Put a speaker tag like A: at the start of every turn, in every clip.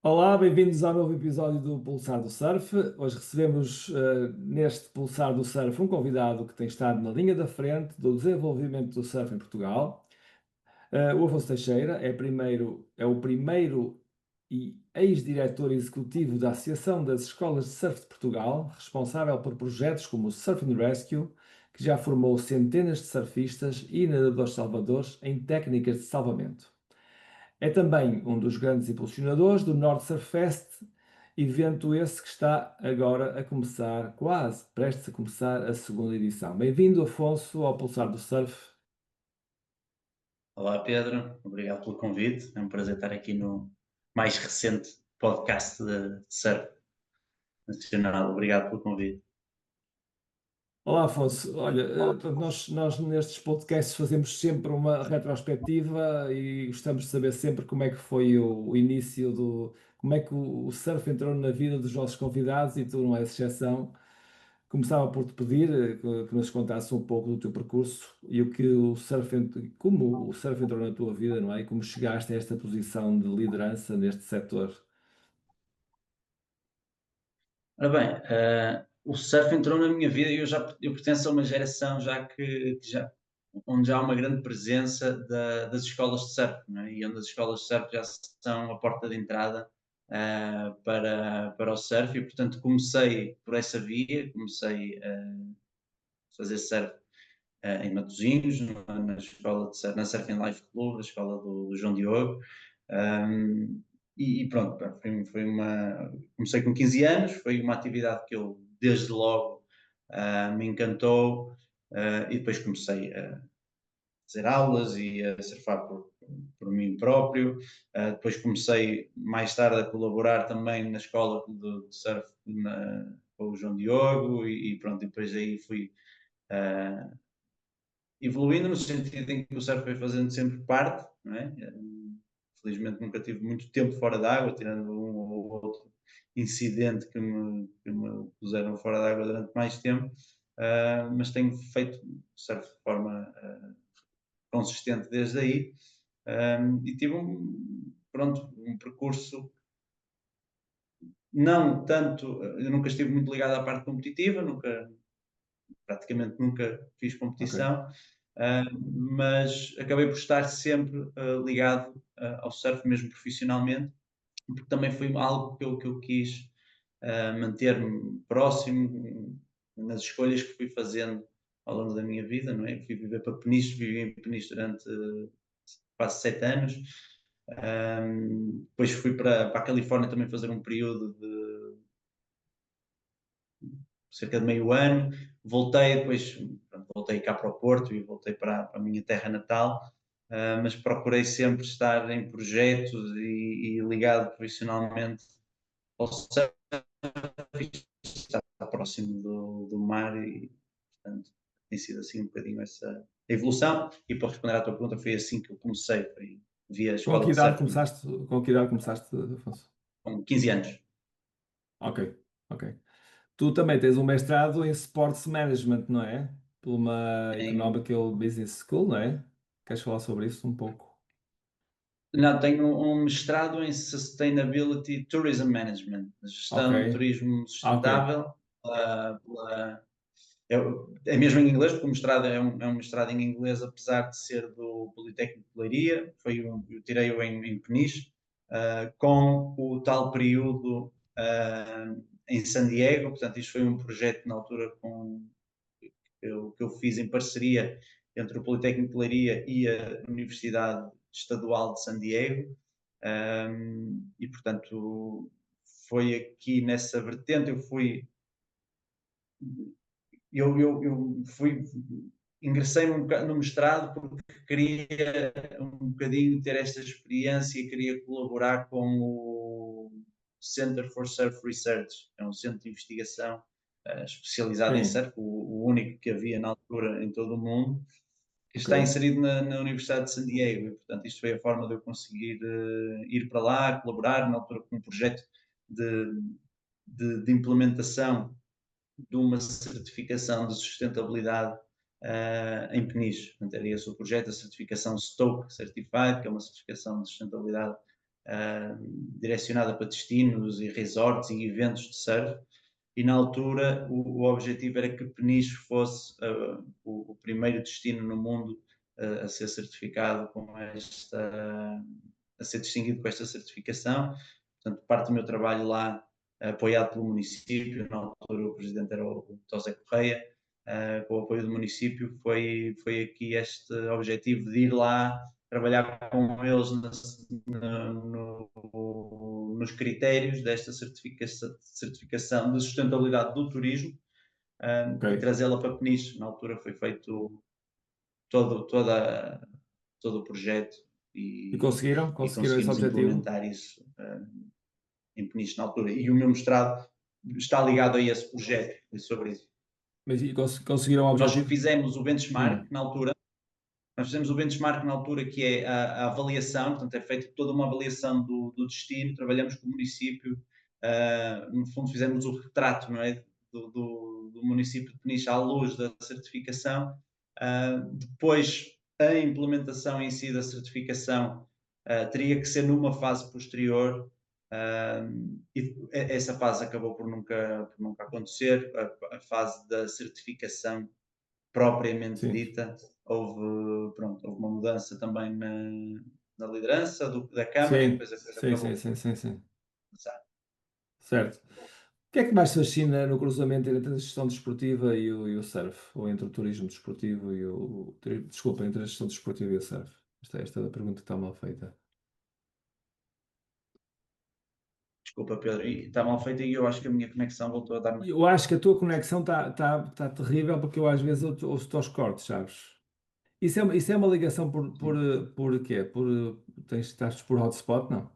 A: Olá, bem-vindos ao novo episódio do Pulsar do Surf. Hoje recebemos neste Pulsar do Surf um convidado que tem estado na linha da frente do desenvolvimento do surf em Portugal. O Afonso Teixeira é o primeiro e ex-diretor executivo da Associação das Escolas de Surf de Portugal, responsável por projetos como o Surf and Rescue, que já formou centenas de surfistas e nadadores salvadores em técnicas de salvamento. É também um dos grandes impulsionadores do North Surf Fest, evento esse que está agora a começar, quase prestes a começar a segunda edição. Bem-vindo, Afonso, ao Pulsar do Surf.
B: Olá Pedro, obrigado pelo convite. É um prazer estar aqui no mais recente podcast de surf nacional. Obrigado pelo convite.
A: Olá, Afonso. Olha, portanto, nós nestes podcasts fazemos sempre uma retrospectiva e gostamos de saber sempre como é que foi o início como é que o surf entrou na vida dos nossos convidados e tu não és exceção. Começava por te pedir que nos contasse um pouco do teu percurso e como o surf entrou na tua vida, não é? E como chegaste a esta posição de liderança neste setor.
B: Ora bem, o surf entrou na minha vida e eu pertenço a uma geração onde já há uma grande presença das escolas de surf, não é? E onde as escolas de surf já são a porta de entrada para o surf e, portanto, comecei por essa via, comecei a fazer surf em Matosinhos, na escola de surf, na Surfing Life Club, a escola do João Diogo. Um, e pronto, pá, comecei com 15 anos, foi uma atividade que eu desde logo me encantou, e depois comecei a fazer aulas e a surfar por mim próprio. Depois comecei mais tarde a colaborar também na escola de surf com o João Diogo e pronto, e depois aí fui uh, evoluindo no sentido em que o surf foi fazendo sempre parte, não é? Felizmente nunca tive muito tempo fora d'água, tirando um ou outro incidente que me puseram fora d'água durante mais tempo, mas tenho feito surf de forma consistente desde aí, e tive um percurso não tanto, eu nunca estive muito ligado à parte competitiva, praticamente nunca fiz
A: Ok,
B: competição, mas acabei por estar sempre ligado ao surf, mesmo profissionalmente, porque também foi algo que eu quis manter-me próximo nas escolhas que fui fazendo ao longo da minha vida, não é? Fui viver para Peniche, vivi em Peniche durante quase 7 anos. Depois fui para a Califórnia também fazer um período de cerca de meio ano, voltei, depois pronto, voltei cá para o Porto e voltei para a minha terra natal, mas procurei sempre estar em projetos e ligado profissionalmente ao surf, estar próximo do mar e, portanto, tem sido assim um bocadinho essa evolução. E para responder à tua pergunta, foi assim que eu comecei, foi via
A: Com
B: escola
A: que
B: de
A: idade
B: surf,
A: começaste, com que idade começaste, Afonso?
B: com 15 anos.
A: Ok, ok. Tu também tens um mestrado em Sports Management, não é? Por uma
B: Em
A: Economical Business School, não é? Queres falar sobre isso um pouco?
B: Não, tenho um mestrado em Sustainability Tourism Management,
A: Ok,
B: gestão de turismo
A: ok,
B: sustentável. É mesmo em inglês, porque o mestrado é um mestrado em inglês, apesar de ser do Politécnico de Leiria. Eu tirei-o em Peniche, com o tal período em San Diego. Portanto, isto foi um projeto na altura que eu fiz em parceria entre o Politécnico de Leiria e a Universidade Estadual de San Diego, e portanto foi aqui nessa vertente. Eu ingressei no mestrado porque queria um bocadinho ter esta experiência, queria colaborar com o Center for Surf Research, é um centro de investigação especializado em
A: sim,
B: surf, o único que havia na altura em todo o mundo, que
A: ok.
B: está inserido na Universidade de San Diego, e portanto isto foi a forma de eu conseguir ir para lá, colaborar na altura com um projeto de, de implementação de uma certificação de sustentabilidade em Peniche. Portanto, era esse o projeto, a certificação Stoke Certified, que é uma certificação de sustentabilidade direcionada para destinos e resorts e eventos de surf, e na altura o objetivo era que Peniche fosse o primeiro destino no mundo a ser certificado com a ser distinguido com esta certificação. Portanto, parte do meu trabalho lá, apoiado pelo município, na altura o presidente era o José Correia, com o apoio do município, foi aqui este objetivo de ir lá trabalhar com eles nos critérios desta certificação de sustentabilidade do turismo, e
A: Ok.
B: trazê-la para Peniche. Na altura foi feito todo, toda, todo o projeto
A: E conseguiram?
B: e
A: Conseguiram esse
B: conseguimos
A: objetivo?
B: implementar isso em Peniche na altura. E o meu mestrado está ligado a esse projeto e sobre isso.
A: Mas e conseguiram o
B: Nós
A: objetivo?
B: fizemos o
A: Hum,
B: benchmark na altura. Nós fizemos o benchmark na altura, que é a avaliação, portanto, é feita toda uma avaliação do destino, trabalhamos com o município, no fundo, fizemos o retrato, não é? Do município de Peniche à luz da certificação. Depois, a implementação em si da certificação teria que ser numa fase posterior, e essa fase acabou por nunca acontecer. A fase da certificação propriamente
A: sim,
B: dita, houve uma mudança também na liderança da Câmara e
A: sim,
B: depois a coisa
A: sim, sim,
B: acabou
A: sim,
B: por
A: sim, sim.
B: começar.
A: Certo. O que é que mais te fascina no cruzamento entre a gestão desportiva e o surf? Ou entre o turismo desportivo e desculpa, entre a gestão desportiva e o surf? Esta é a pergunta que está mal feita.
B: Desculpa, Pedro, e está mal feito e eu acho que a minha conexão voltou a dar-me.
A: Eu acho que a tua conexão está terrível porque eu às vezes ouço-te aos cortes, sabes? Isso é uma ligação por quê? Estás por hotspot? Não.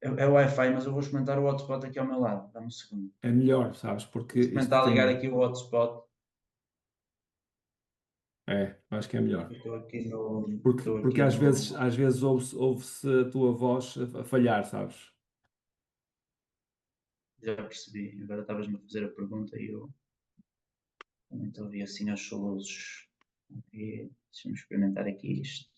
B: É o Wi-Fi, mas eu vou experimentar o hotspot aqui ao meu lado. Dá-me um segundo.
A: É melhor, sabes?
B: Vou
A: Porque isto
B: experimentar ligar
A: tem.
B: aqui o hotspot.
A: Acho que é melhor.
B: Estou aqui
A: Porque,
B: estou
A: porque
B: aqui
A: às
B: no.
A: vezes, às vezes ouve-se a tua voz a falhar, sabes?
B: Já percebi. Agora estavas-me a fazer a pergunta e eu também estou a ouvir assim aos soluços. Ok, deixa-me experimentar aqui isto.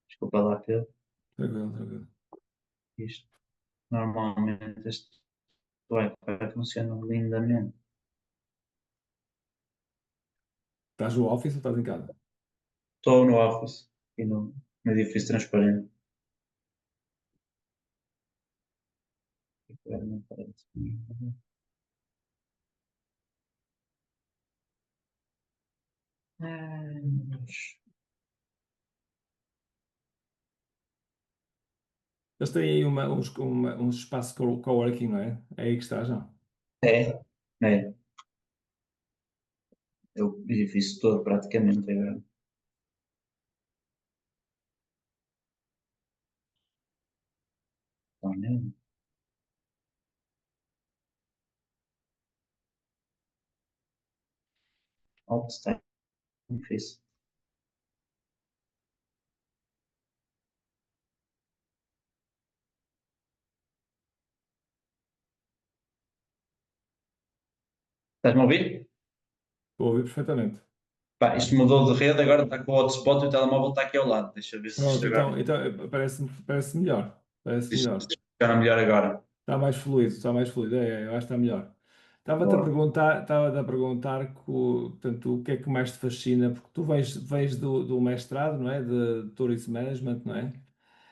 B: Desculpa lá, Pedro.
A: Tranquilo, tranquilo.
B: Isto, normalmente este Wi-Fi funciona lindamente.
A: Estás no office ou estás em casa?
B: Estou no Office, aqui no edifício transparente. Agora não parece. Ai, meu Deus.
A: Eles têm aí uns espaços coworking, não é? É aí que estás, não?
B: É, é. É o edifício todo praticamente agora. Está mesmo? Alto está difícil. Estás-me a ouvir?
A: Estou a ouvir perfeitamente.
B: Pá, isto mudou de rede, agora está com o hotspot e o telemóvel está aqui ao lado. Deixa eu ver se isto
A: Pronto,
B: agora.
A: então parece melhor. Parece
B: Isto
A: melhor.
B: funciona melhor agora.
A: Está mais fluido, está mais fluido. Eu acho que está melhor.
B: Boa.
A: Estava-te a perguntar portanto, o que é que mais te fascina, porque tu vens do mestrado, não é? De Tourism Management, não é?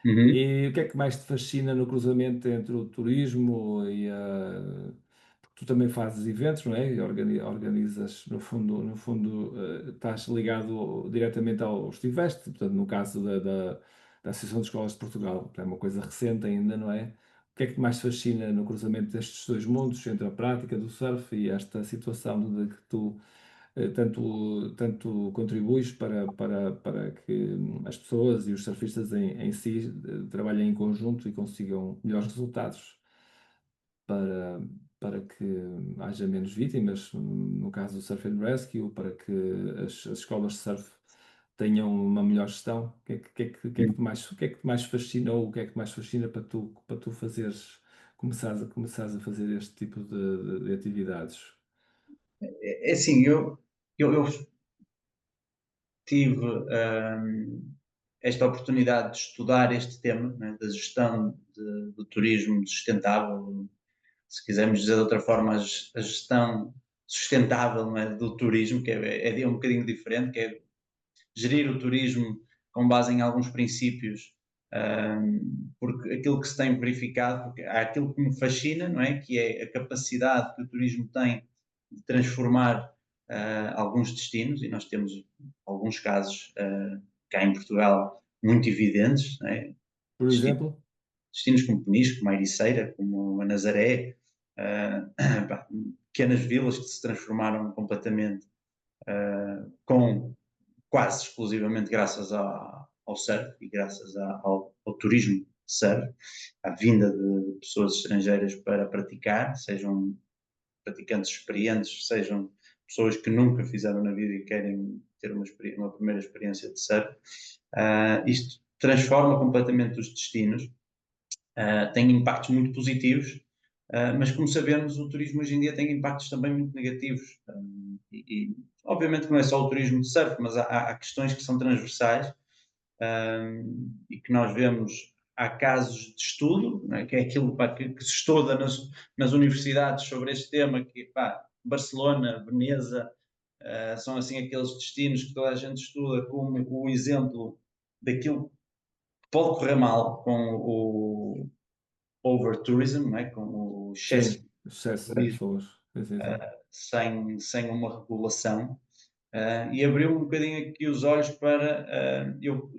B: Uhum.
A: E o que é que mais te fascina no cruzamento entre o turismo porque tu também fazes eventos, não é? E organizas, no fundo, estás ligado diretamente ao Estiveste, portanto, no caso da Associação de Escolas de Portugal, que é uma coisa recente ainda, não é? O que é que mais te fascina no cruzamento destes dois mundos, entre a prática do surf e esta situação de que tu tanto contribuis para que as pessoas e os surfistas em si trabalhem em conjunto e consigam melhores resultados para, para que haja menos vítimas, no caso do Surf and Rescue, para que as escolas de surf tenham uma melhor gestão. O que é que te mais fascina ou o que é que te mais fascina para tu fazeres começares a fazer este tipo de atividades?
B: É assim, eu tive esta oportunidade de estudar este tema, né, da gestão do turismo sustentável, se quisermos dizer de outra forma, a gestão sustentável, né, do turismo, que é um bocadinho diferente, que é gerir o turismo com base em alguns princípios, porque aquilo que se tem verificado, porque há aquilo que me fascina, não é? Que é a capacidade que o turismo tem de transformar alguns destinos, e nós temos alguns casos cá em Portugal muito evidentes, não é?
A: Por
B: Destinos,
A: exemplo?
B: destinos como Peniche, como a Ericeira, como a Nazaré, uh, pequenas vilas que se transformaram completamente com quase exclusivamente graças ao surf e graças ao turismo de surf, à vinda de pessoas estrangeiras para praticar, sejam praticantes experientes, sejam pessoas que nunca fizeram na vida e querem ter uma primeira experiência de surf. Isto transforma completamente os destinos, tem impactos muito positivos, mas como sabemos, o turismo hoje em dia tem impactos também muito negativos. Obviamente que não é só o turismo de surf, mas há questões que são transversais e que nós vemos. Há casos de estudo, né, que é aquilo que se estuda nas universidades sobre este tema, que Barcelona, Veneza, são assim aqueles destinos que toda a gente estuda como o exemplo daquilo que pode correr mal com o over-tourism, né, com o excesso
A: Sim,
B: de
A: excesso de
B: turismo
A: pessoas. Sim, sim, sim.
B: sem uma regulação. E abriu um bocadinho aqui os olhos para.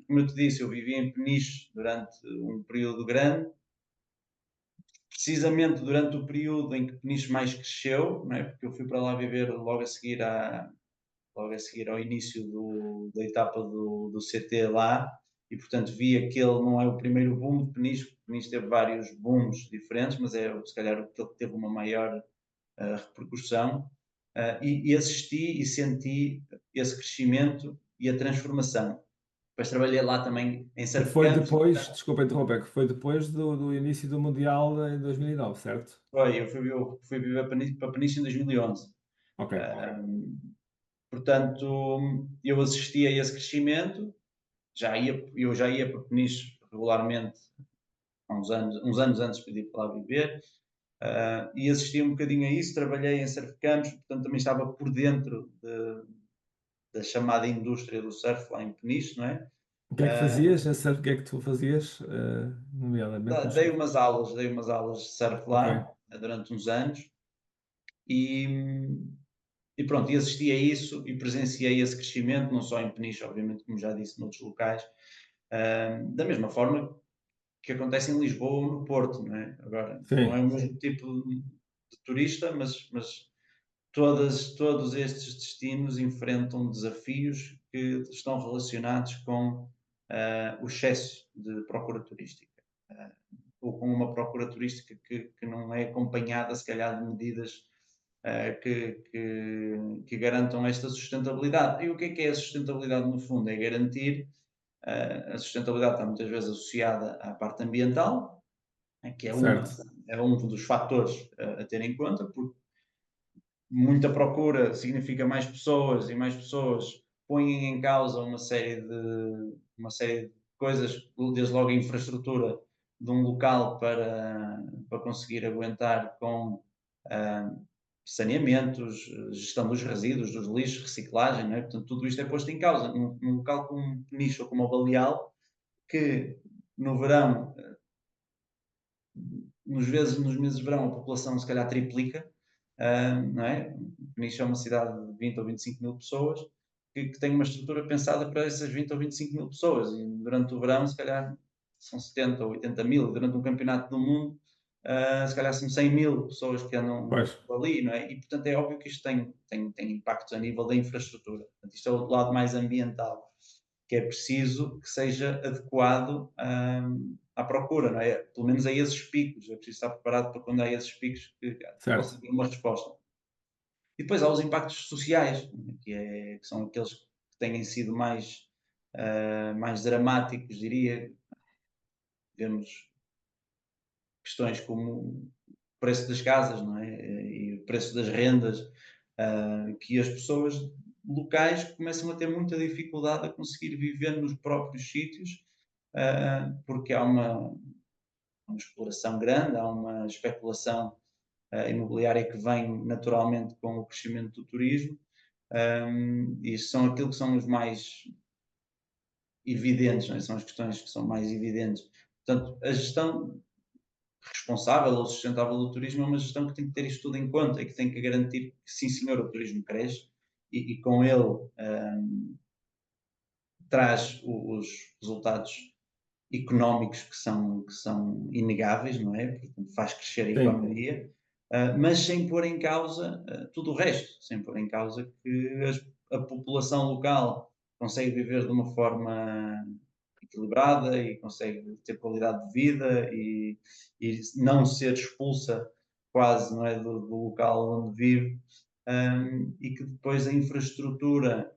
B: Como eu te disse, eu vivi em Peniche durante um período grande, precisamente durante o período em que Peniche mais cresceu, não é? Porque eu fui para lá viver logo a seguir ao início da etapa do CT lá, e portanto vi aquele, não é o primeiro boom de Peniche, Peniche teve vários booms diferentes, mas é se calhar aquele que teve uma maior repercussão, e assisti e senti esse crescimento e a transformação. Depois trabalhei lá também em
A: Que
B: surf
A: foi
B: camps,
A: depois, desculpa interromper, que foi depois do início do Mundial em 2009, certo?
B: eu fui viver para Peniche em 2011.
A: Ok,
B: Um, Portanto, eu assisti a esse crescimento, eu já ia para Peniche regularmente há uns anos antes de ir para lá viver, e assisti um bocadinho a isso, trabalhei em surf camps, portanto também estava por dentro da chamada indústria do surf lá em Peniche, não é?
A: o que é que fazias? Já sabe o que é que tu fazias, nomeadamente no surf?
B: Dei umas aulas de surf
A: Ok,
B: lá durante uns anos e, e pronto, e assisti a isso e presenciei esse crescimento, não só em Peniche, obviamente, como já disse, noutros locais, da mesma forma que acontece em Lisboa ou no Porto, não é? Agora, não é
A: sim,
B: o mesmo tipo de turista, mas todos estes destinos enfrentam desafios que estão relacionados com o excesso de procura turística. Uh, ou com uma procura turística que não é acompanhada, se calhar, de medidas que garantam esta sustentabilidade. E o que é a sustentabilidade, no fundo? É garantir, a sustentabilidade está muitas vezes associada à parte ambiental, né, que
A: certo,
B: é um dos fatores a ter em conta, porque muita procura significa mais pessoas põem em causa uma série de coisas, desde logo a infraestrutura de um local para conseguir aguentar com ah, saneamentos, gestão dos resíduos, dos lixos, reciclagem, não é? Portanto, tudo isto é posto em causa. Num local como Peniche ou como o Baleal, que no verão, nos meses de verão, a população se calhar triplica, não é? Peniche é uma cidade de 20 ou 25 mil pessoas que tem uma estrutura pensada para essas 20 ou 25 mil pessoas e durante o verão se calhar são 70 ou 80 mil, durante um campeonato do mundo se calhar são 100 mil pessoas que andam
A: pois,
B: ali, não é? E portanto é óbvio que isto tem impactos a nível da infraestrutura. Portanto, isto é o lado mais ambiental, que é preciso que seja adequado à procura, não é? Pelo menos a esses picos, é preciso estar preparado para quando há esses picos que
A: certo,
B: possa ter uma resposta. E depois há os impactos sociais, que são aqueles que têm sido mais dramáticos, diria. Vemos questões como o preço das casas, não é? E o preço das rendas, que as pessoas locais começam a ter muita dificuldade a conseguir viver nos próprios sítios, porque há uma exploração grande, há uma especulação imobiliária que vem naturalmente com o crescimento do turismo, e são aquilo que são os mais evidentes, não é? São as questões que são mais evidentes. Portanto, a gestão responsável ou sustentável do turismo é uma gestão que tem que ter isto tudo em conta e que tem que garantir que, sim senhor, o turismo cresce e com ele traz os resultados económicos que são inegáveis, não é? Portanto, faz crescer a
A: Sim,
B: economia, mas sem pôr em causa tudo o resto, sem pôr em causa que a população local consegue viver de uma forma equilibrada e consegue ter qualidade de vida e não ser expulsa quase, não é, do local onde vive, e que depois a infraestrutura,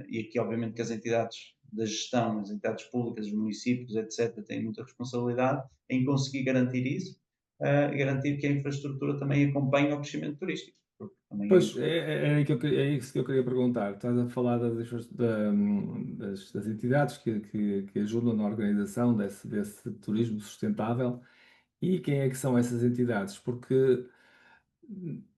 B: e aqui obviamente que as entidades da gestão, as entidades públicas, os municípios, etc., têm muita responsabilidade em conseguir garantir isso, garantir que a infraestrutura também acompanhe o crescimento turístico, porque também é
A: pois
B: importante.
A: é aí que é isso que eu queria perguntar. Estás a falar das entidades que ajudam na organização desse turismo sustentável. E quem é que são essas entidades? Porque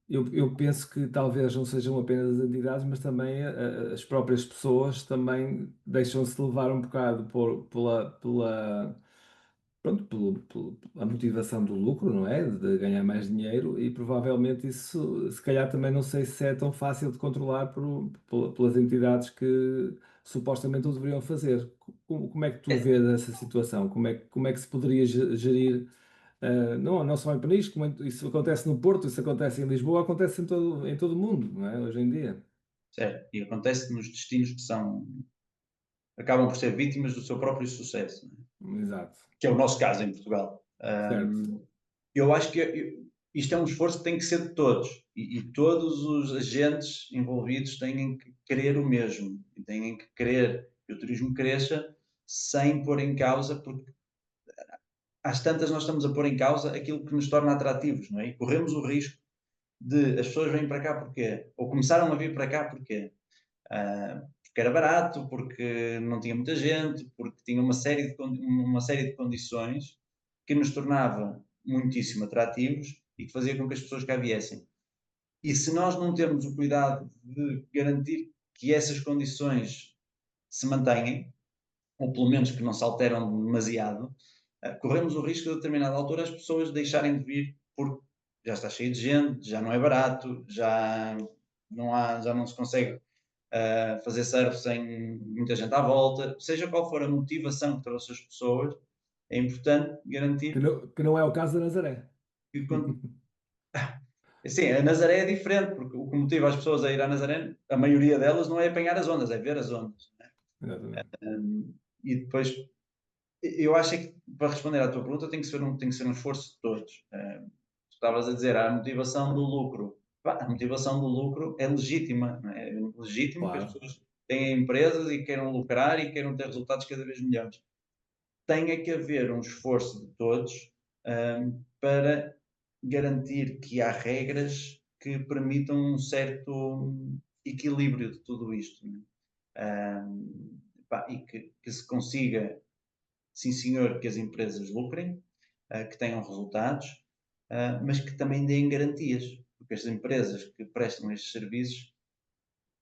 A: eu penso que talvez não sejam apenas as entidades, mas também as próprias pessoas também deixam-se levar um bocado pronto, pela motivação do lucro, não é? De ganhar mais dinheiro, e provavelmente isso, se calhar também não sei se é tão fácil de controlar pelas entidades que supostamente o deveriam fazer. Como é que tu
B: É,
A: vês essa situação? Como é que se poderia gerir? Não só em Paris, como isso acontece no Porto, isso acontece em Lisboa, acontece em todo o mundo, não é? Hoje em dia.
B: certo, e acontece nos destinos que acabam por ser vítimas do seu próprio sucesso, não é?
A: Exato.
B: Que é o nosso caso em Portugal.
A: Certo.
B: Eu acho que isto é um esforço que tem que ser de todos e todos os agentes envolvidos têm que querer o mesmo e têm que querer que o turismo cresça sem pôr em causa, porque às tantas nós estamos a pôr em causa aquilo que nos torna atrativos, não é? E corremos o risco de as pessoas virem para cá porquê? Ou começaram a vir para cá porquê? Porque era barato, porque não tinha muita gente, porque tinha uma série de condições que nos tornava muitíssimo atrativos e que fazia com que as pessoas cá viessem. E se nós não temos o cuidado de garantir que essas condições se mantenham, ou pelo menos que não se alteram demasiado, corremos o risco de, a determinada altura, as pessoas deixarem de vir porque já está cheio de gente, já não é barato, já não se consegue fazer surf sem muita gente à volta, seja qual for a motivação que trouxe as pessoas, é importante garantir
A: Que não é o caso da Nazaré.
B: que quando. Assim, a Nazaré é diferente, porque o que motiva as pessoas a ir à Nazaré, a maioria delas não é apanhar as ondas, é ver as ondas.
A: Exatamente.
B: E depois, eu acho que para responder à tua pergunta tem que ser um esforço de todos. Tu estavas a dizer, a motivação do lucro. Pá, a motivação do lucro é legítima, não é? É legítimo que as
A: Claro.
B: pessoas tenham empresas e queiram lucrar e queiram ter resultados cada vez melhores. Tem é que haver um esforço de todos, para garantir que há regras que permitam um certo equilíbrio de tudo isto, não é? Pá, e que se consiga, sim senhor, que as empresas lucrem, que tenham resultados, mas que também deem garantias, porque as empresas que prestam estes serviços,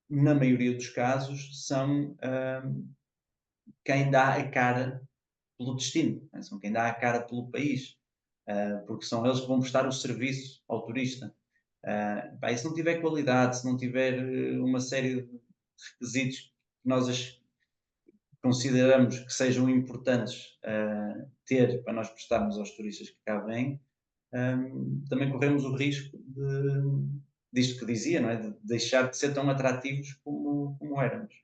B: na maioria dos casos, são quem dá a cara pelo destino, né? São quem dá a cara pelo país, porque são eles que vão prestar o serviço ao turista. Pá, e se não tiver qualidade, se não tiver uma série de requisitos que nós consideramos que sejam importantes ter para nós prestarmos aos turistas que cá vêm, também corremos o risco disto que dizia, não é? De deixar de ser tão atrativos como éramos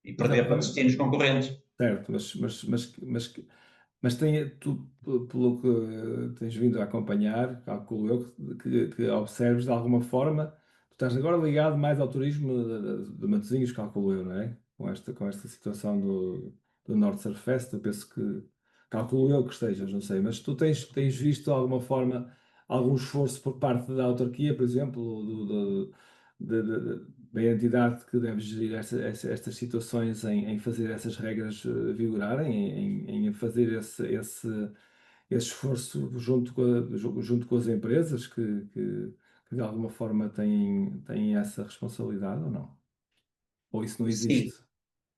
B: e perder para
A: Exatamente.
B: destinos concorrentes.
A: Certo, mas tu, pelo que tens vindo a acompanhar, calculo eu, que observes de alguma forma, tu estás agora ligado mais ao turismo de Matosinhos, calculo eu, não é? Com esta situação do Norte Surf Fest, eu penso que calculo eu que estejas, não sei, mas tu tens visto de alguma forma algum esforço por parte da autarquia, por exemplo, da entidade que deve gerir estas situações em fazer essas regras vigorarem, em fazer esse esforço junto com as empresas que de alguma forma têm essa responsabilidade ou não? Ou isso não
B: Sim,
A: existe?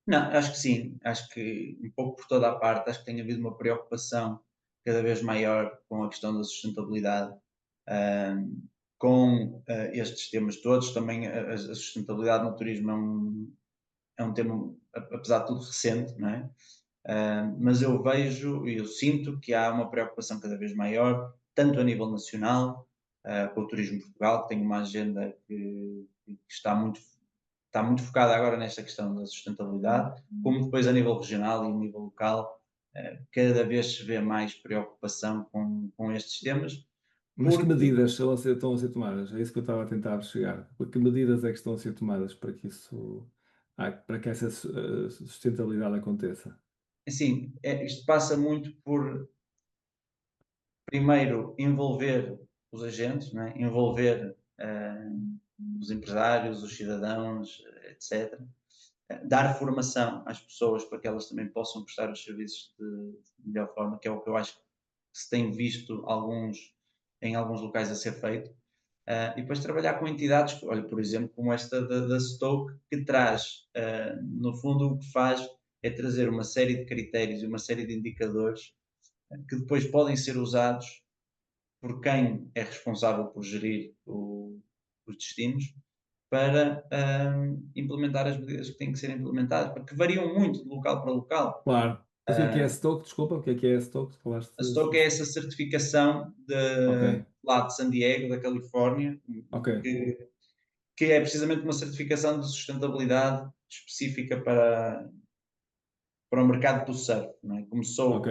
B: não, acho que sim, acho que um pouco por toda a parte, acho que tem havido uma preocupação cada vez maior com a questão da sustentabilidade, hum, com estes temas todos. Também a sustentabilidade no turismo é um tema, apesar de tudo, recente, não é? Mas eu vejo e eu sinto que há uma preocupação cada vez maior, tanto a nível nacional, com o Turismo de Portugal, que tem uma agenda que está muito focada agora nesta questão da sustentabilidade, como depois a nível regional e a nível local, cada vez se vê mais preocupação com estes temas,
A: Mas que
B: porque,
A: medidas estão a ser tomadas? É isso que eu estava a tentar chegar. Que medidas é que estão a ser tomadas para que essa sustentabilidade aconteça?
B: assim, isto passa muito por, primeiro, envolver os agentes, não é? Envolver os empresários, os cidadãos, etc. Dar formação às pessoas para que elas também possam prestar os serviços de melhor forma, que é o que eu acho que se tem visto em alguns locais a ser feito. E depois trabalhar com entidades, olha, por exemplo, como esta da Stoke, que traz, no fundo, o que faz é trazer uma série de critérios e uma série de indicadores que depois podem ser usados por quem é responsável por gerir os destinos para implementar as medidas que têm que ser implementadas, porque variam muito de local para local.
A: Claro. Mas o que é
B: Ah,
A: Stoke? Desculpa, o que é Stoke? Falaste.
B: a STOC é essa certificação
A: Ok,
B: lá de San Diego, da Califórnia,
A: ok,
B: que, que é precisamente uma certificação de sustentabilidade específica para o mercado do surf. Não é?
A: ok,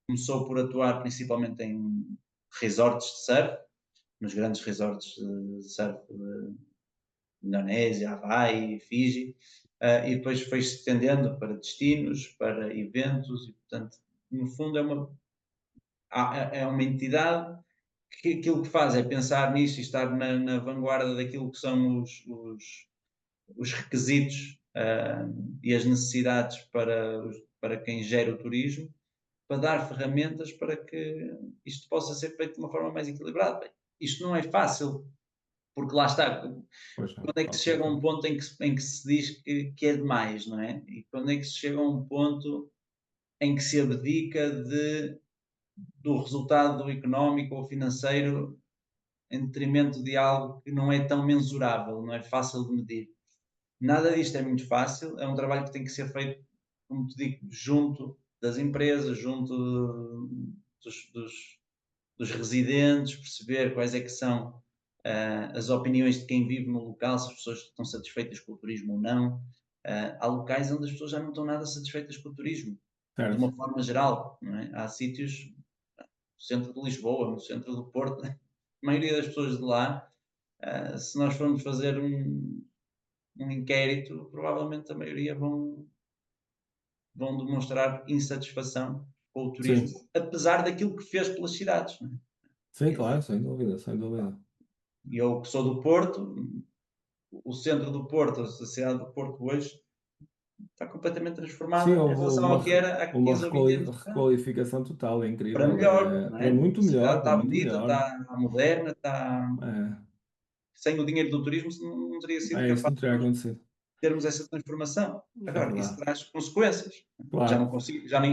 B: Começou por atuar principalmente em resorts de surf, nos grandes resorts de surf de Indonésia, Havaí, Fiji, e depois foi-se estendendo para destinos, para eventos, e portanto, no fundo, é uma entidade que aquilo que faz é pensar nisso e estar na vanguarda daquilo que são os requisitos e as necessidades para quem gera o turismo, para dar ferramentas para que isto possa ser feito de uma forma mais equilibrada. Bem, isto não é fácil, porque lá está,
A: pois não,
B: quando é que se
A: calculo
B: chega a
A: que
B: um
A: não.
B: ponto em que se diz que é demais, não é? E quando é que se chega a um ponto em que se abdica do resultado económico ou financeiro em detrimento de algo que não é tão mensurável, não é fácil de medir. Nada disto é muito fácil, é um trabalho que tem que ser feito, como te digo, junto das empresas, junto dos, dos, dos residentes, perceber quais é que são as opiniões de quem vive no local, se as pessoas estão satisfeitas com o turismo ou não. Há locais onde as pessoas já não estão nada satisfeitas com o turismo, de
A: Certo.
B: uma forma geral. Não é? Há sítios, no centro de Lisboa, no centro do Porto, a maioria das pessoas de lá, se nós formos fazer um inquérito, provavelmente a maioria vão demonstrar insatisfação com o
A: Sim,
B: turismo, apesar daquilo que fez pelas cidades. Não é?
A: sim,
B: Quer dizer,
A: claro, sem dúvida, sem dúvida.
B: e eu que sou do Porto, o centro do Porto, a cidade do Porto hoje, está completamente
A: Sim,
B: transformada em
A: houve
B: relação ao que era há
A: uma
B: 15 ou 20 anos atrás.
A: requalificação total, é
B: Para
A: incrível,
B: melhor, não
A: para
B: é?
A: muito
B: A cidade
A: melhor, para
B: está
A: muito
B: bonita,
A: melhor.
B: está moderna, está.
A: É,
B: Sem o dinheiro do turismo não teria sido
A: isso
B: capaz
A: não teria acontecido.
B: termos essa transformação.
A: É
B: Agora, isso
A: verdade.
B: traz consequências.
A: Claro,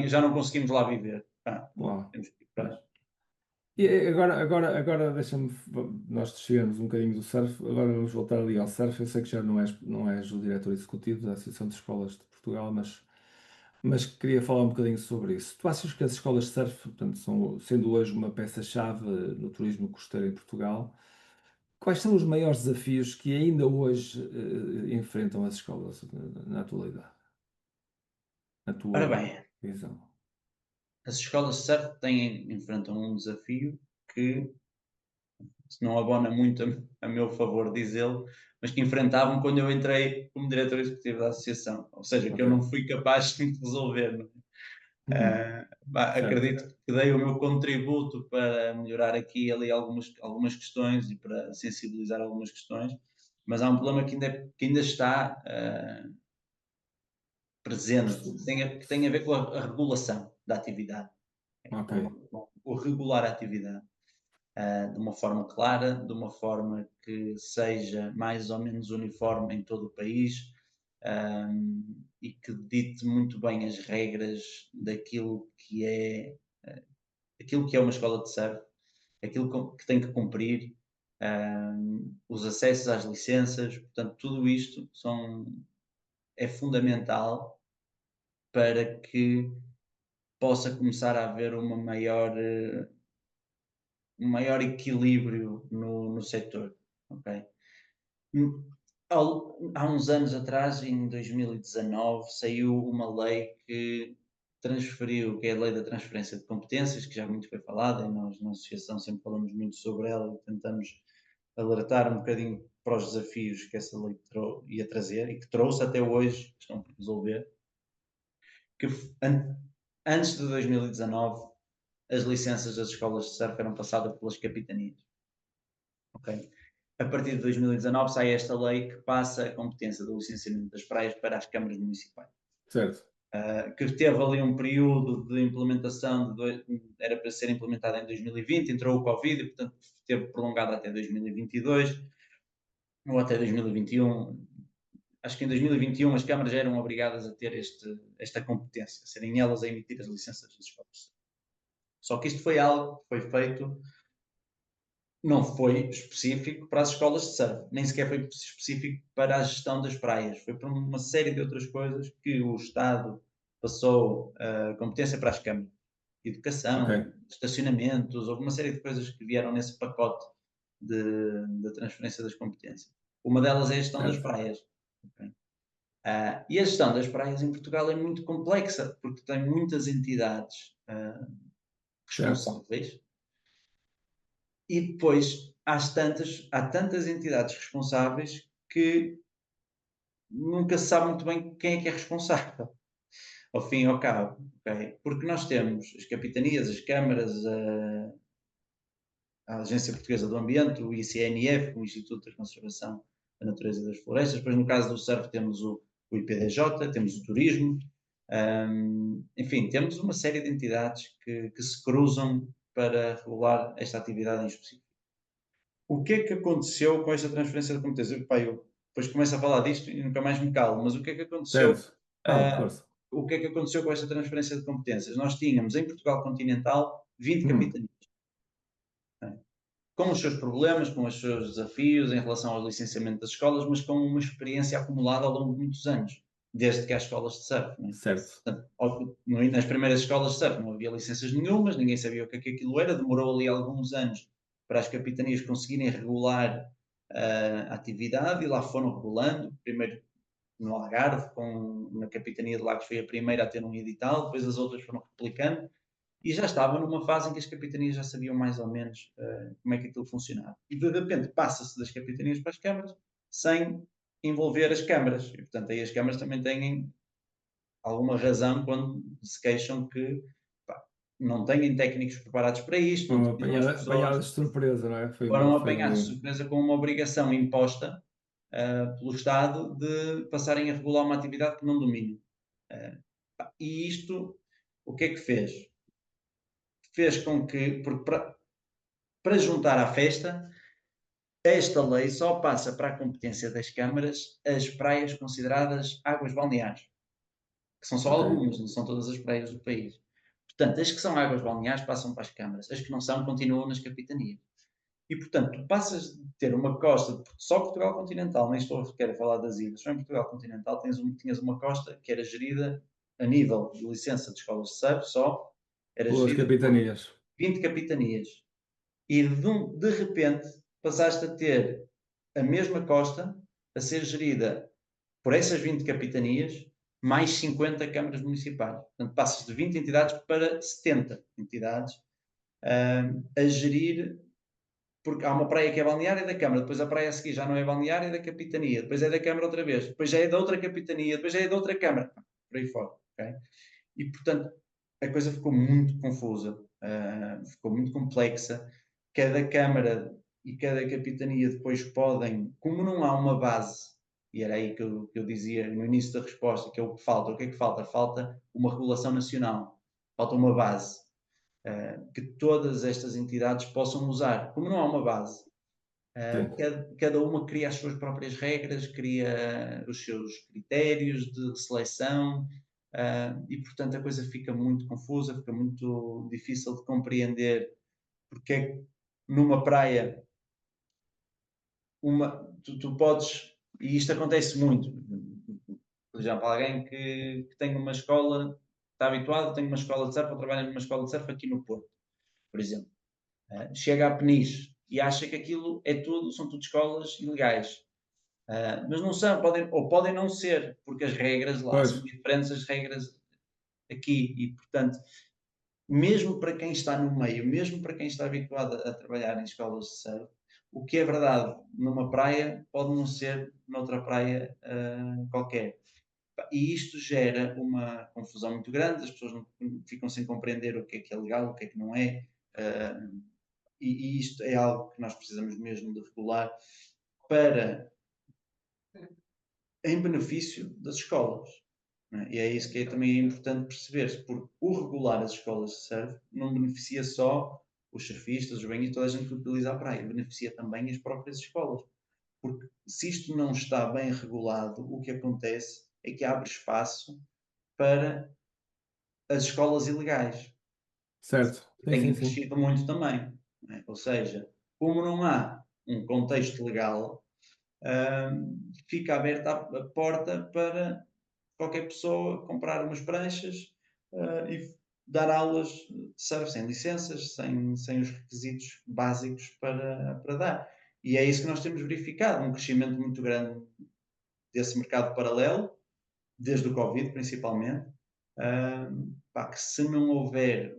B: Já não conseguimos lá viver.
A: claro.
B: Temos que ir
A: Pois.
B: para.
A: E agora deixa-me. Nós descemos um bocadinho do surf, agora vamos voltar ali ao surf. Eu sei que já não és o diretor executivo da Associação de Escolas de Portugal, mas queria falar um bocadinho sobre isso. Tu achas que as escolas de surf, portanto, sendo hoje uma peça-chave no turismo costeiro em Portugal, quais são os maiores desafios que ainda hoje enfrentam as escolas na atualidade, na
B: Ora
A: tua
B: bem,
A: visão?
B: as escolas de surf enfrentam um desafio que se não abona muito a meu favor dizê-lo, mas que enfrentavam quando eu entrei como diretor executivo da associação. Ou seja, que
A: Ok,
B: eu não fui capaz de resolver. Não é?
A: Uhum. Certo.
B: Acredito que dei o meu contributo para melhorar aqui e ali algumas questões e para sensibilizar algumas questões, mas há um problema que ainda está presente, que tem a ver com a regulação da atividade,
A: Ok,
B: com o regular a atividade, de uma forma clara, de uma forma que seja mais ou menos uniforme em todo o país, e que dite muito bem as regras daquilo que é uma escola de surf, que tem que cumprir, os acessos às licenças, portanto, tudo isto é fundamental para que possa começar a haver um maior equilíbrio no setor, ok? Hum, Há uns anos atrás, em 2019, saiu uma lei que transferiu, que é a lei da transferência de competências, que já muito foi falada, e nós na associação sempre falamos muito sobre ela e tentamos alertar um bocadinho para os desafios que essa lei ia trazer e que trouxe até hoje, estão por resolver, que antes de 2019 as licenças das escolas de surf eram passadas pelas capitanias, ok? A partir de 2019 sai esta lei que passa a competência do licenciamento das praias para as câmaras municipais.
A: certo.
B: Que teve ali um período de implementação, era para ser implementada em 2020, entrou o Covid e, portanto, teve prolongado até 2022 ou até 2021. Acho que em 2021 as câmaras já eram obrigadas a ter esta competência, serem elas a emitir as licenças das escolas. Só que isto foi algo que foi feito, não foi específico para as escolas de surf, nem sequer foi específico para a gestão das praias, foi para uma série de outras coisas que o Estado passou a competência para as câmaras.
A: Ok,
B: Educação, estacionamentos, houve uma série de coisas que vieram nesse pacote de transferência das competências. Uma delas é a gestão das
A: certo.
B: praias. Ok? E a gestão das praias em Portugal é muito complexa, porque tem muitas entidades
A: Certo.
B: responsáveis e depois há tantas entidades responsáveis que nunca se sabe muito bem quem é que é responsável, ao fim e ao cabo. Okay? Porque nós temos as capitanias, as câmaras, a Agência Portuguesa do Ambiente, o ICNF, o Instituto de Conservação da Natureza e das Florestas, depois no caso do surf temos o IPDJ, temos o turismo, enfim, temos uma série de entidades que se cruzam para regular esta atividade em específico. O que é que aconteceu com esta transferência de competências? Pá, eu depois começo a falar disto e nunca mais me calo, mas o que é que aconteceu?
A: Certo. Não,
B: ah,
A: força.
B: o que é que aconteceu com esta transferência de competências? Nós tínhamos em Portugal continental 20
A: Hum,
B: capitanias, ok? Com os seus problemas, com os seus desafios em relação ao licenciamento das escolas, mas com uma experiência acumulada ao longo de muitos anos, desde que há escolas de surf. Não é?
A: certo.
B: Portanto, nas primeiras escolas de surf não havia licenças nenhumas, ninguém sabia o que aquilo era, demorou ali alguns anos para as capitanias conseguirem regular a atividade e lá foram regulando, primeiro no Algarve, na Capitania de Lagos foi a primeira a ter um edital, depois as outras foram replicando, e já estava numa fase em que as capitanias já sabiam mais ou menos como é que aquilo funcionava. E de repente passa-se das capitanias para as câmaras sem envolver as câmaras. E portanto aí as câmaras também têm alguma razão quando se queixam que pá, não têm técnicos preparados para isto, não
A: Foram
B: tinham as pessoas,
A: apanhadas de surpresa, não é?
B: foram apanhados de
A: Foi.
B: surpresa com uma obrigação imposta pelo Estado de passarem a regular uma atividade que não dominam. E isto, o que é que fez? Fez com que, porque para juntar à festa, esta lei só passa para a competência das câmaras as praias consideradas águas balneares, que são só
A: Ok.
B: algumas, não são todas as praias do país. Portanto, as que são águas balneares passam para as câmaras, as que não são continuam nas capitanias. E, portanto, tu passas de ter uma costa, só Portugal continental, nem estou sequer a falar das ilhas, só em Portugal continental tinhas uma costa que era gerida a nível de licença de escolas de surf, só, era
A: Pelas
B: gerida por
A: capitanias.
B: 20 capitanias. E de repente passaste a ter a mesma costa a ser gerida por essas 20 capitanias, mais 50 câmaras municipais. Portanto, passas de 20 entidades para 70 entidades a gerir, porque há uma praia que é balneária da Câmara, depois a praia a seguir já não é balneária, é da Capitania, depois é da Câmara outra vez, depois já é da outra Capitania, depois já é da outra Câmara, por aí fora. Okay? E, portanto, a coisa ficou muito confusa, ficou muito complexa. Cada Câmara e cada capitania depois podem, como não há uma base, e era aí que eu dizia no início da resposta, que é o que falta. O que é que falta? Falta uma regulação nacional, falta uma base, que todas estas entidades possam usar. Como não há uma base,
A: Sim,
B: cada uma cria as suas próprias regras, cria os seus critérios de seleção, e portanto a coisa fica muito confusa, fica muito difícil de compreender porque é que numa praia tu podes, e isto acontece muito, por exemplo, alguém que tem uma escola, está habituado, tem uma escola de surf ou trabalha numa escola de surf aqui no Porto, por exemplo. Chega a Peniche e acha que aquilo é tudo, são tudo escolas ilegais. Mas não são, podem, ou podem não ser, porque as regras lá
A: pois,
B: são diferentes das regras aqui e, portanto, mesmo para quem está no meio, mesmo para quem está habituado a trabalhar em escolas de surf, o que é verdade numa praia pode não ser noutra praia qualquer. E isto gera uma confusão muito grande, as pessoas não, ficam sem compreender o que é legal, o que não é, uh, e isto é algo que nós precisamos mesmo de regular para em benefício das escolas. Né? E é isso que também é importante perceber, porque o regular as escolas de surf não beneficia só os surfistas, os banhistas, toda a gente que utiliza a praia, beneficia também as próprias escolas. Porque se isto não está bem regulado, o que acontece é que abre espaço para as escolas ilegais,
A: certo.
B: que
A: Sim, sim,
B: têm
A: sim.
B: crescido muito também. Né? Ou seja, como não há um contexto legal, fica aberta a porta para qualquer pessoa comprar umas pranchas e dar aulas de surf sem licenças, sem os requisitos básicos para dar. E é isso que nós temos verificado, um crescimento muito grande desse mercado paralelo, desde o Covid principalmente, pá, que se não houver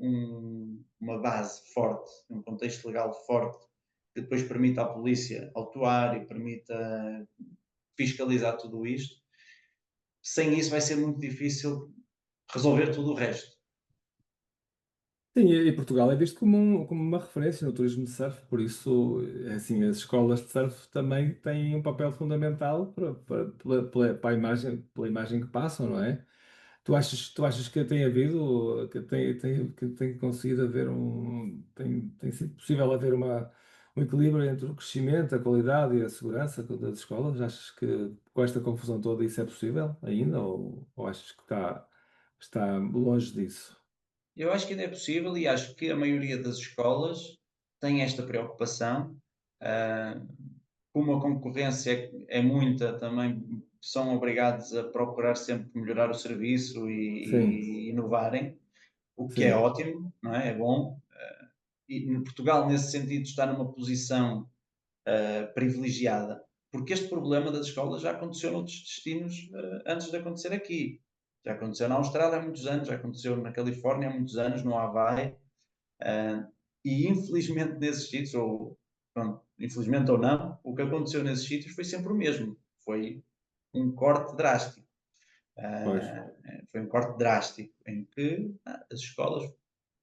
B: uma base forte, um contexto legal forte, que depois permita à polícia autuar e permita fiscalizar tudo isto, sem isso vai ser muito difícil resolver tudo o resto.
A: Sim, e Portugal é visto como uma referência no turismo de surf, por isso, é assim, as escolas de surf também têm um papel fundamental pela imagem que passam, não é? Tu achas que tem havido, que tem conseguido haver tem sido possível haver um equilíbrio entre o crescimento, a qualidade e a segurança das escolas? Achas que com esta confusão toda isso é possível ainda, ou achas que está longe disso?
B: Eu acho que ainda é possível e acho que a maioria das escolas tem esta preocupação. Ah, como a concorrência é muita, também são obrigados a procurar sempre melhorar o serviço
A: Sim,
B: e inovarem, o que é
A: sim,
B: ótimo, não é? É bom. E Portugal, nesse sentido, está numa posição privilegiada, porque este problema das escolas já aconteceu noutros destinos antes de acontecer aqui. Já aconteceu na Austrália há muitos anos, já aconteceu na Califórnia há muitos anos, no Havaí, e infelizmente nesses sítios, ou pronto, infelizmente ou não, o que aconteceu nesses sítios foi sempre o mesmo. Foi um corte drástico.
A: pois.
B: Foi um corte drástico em que as escolas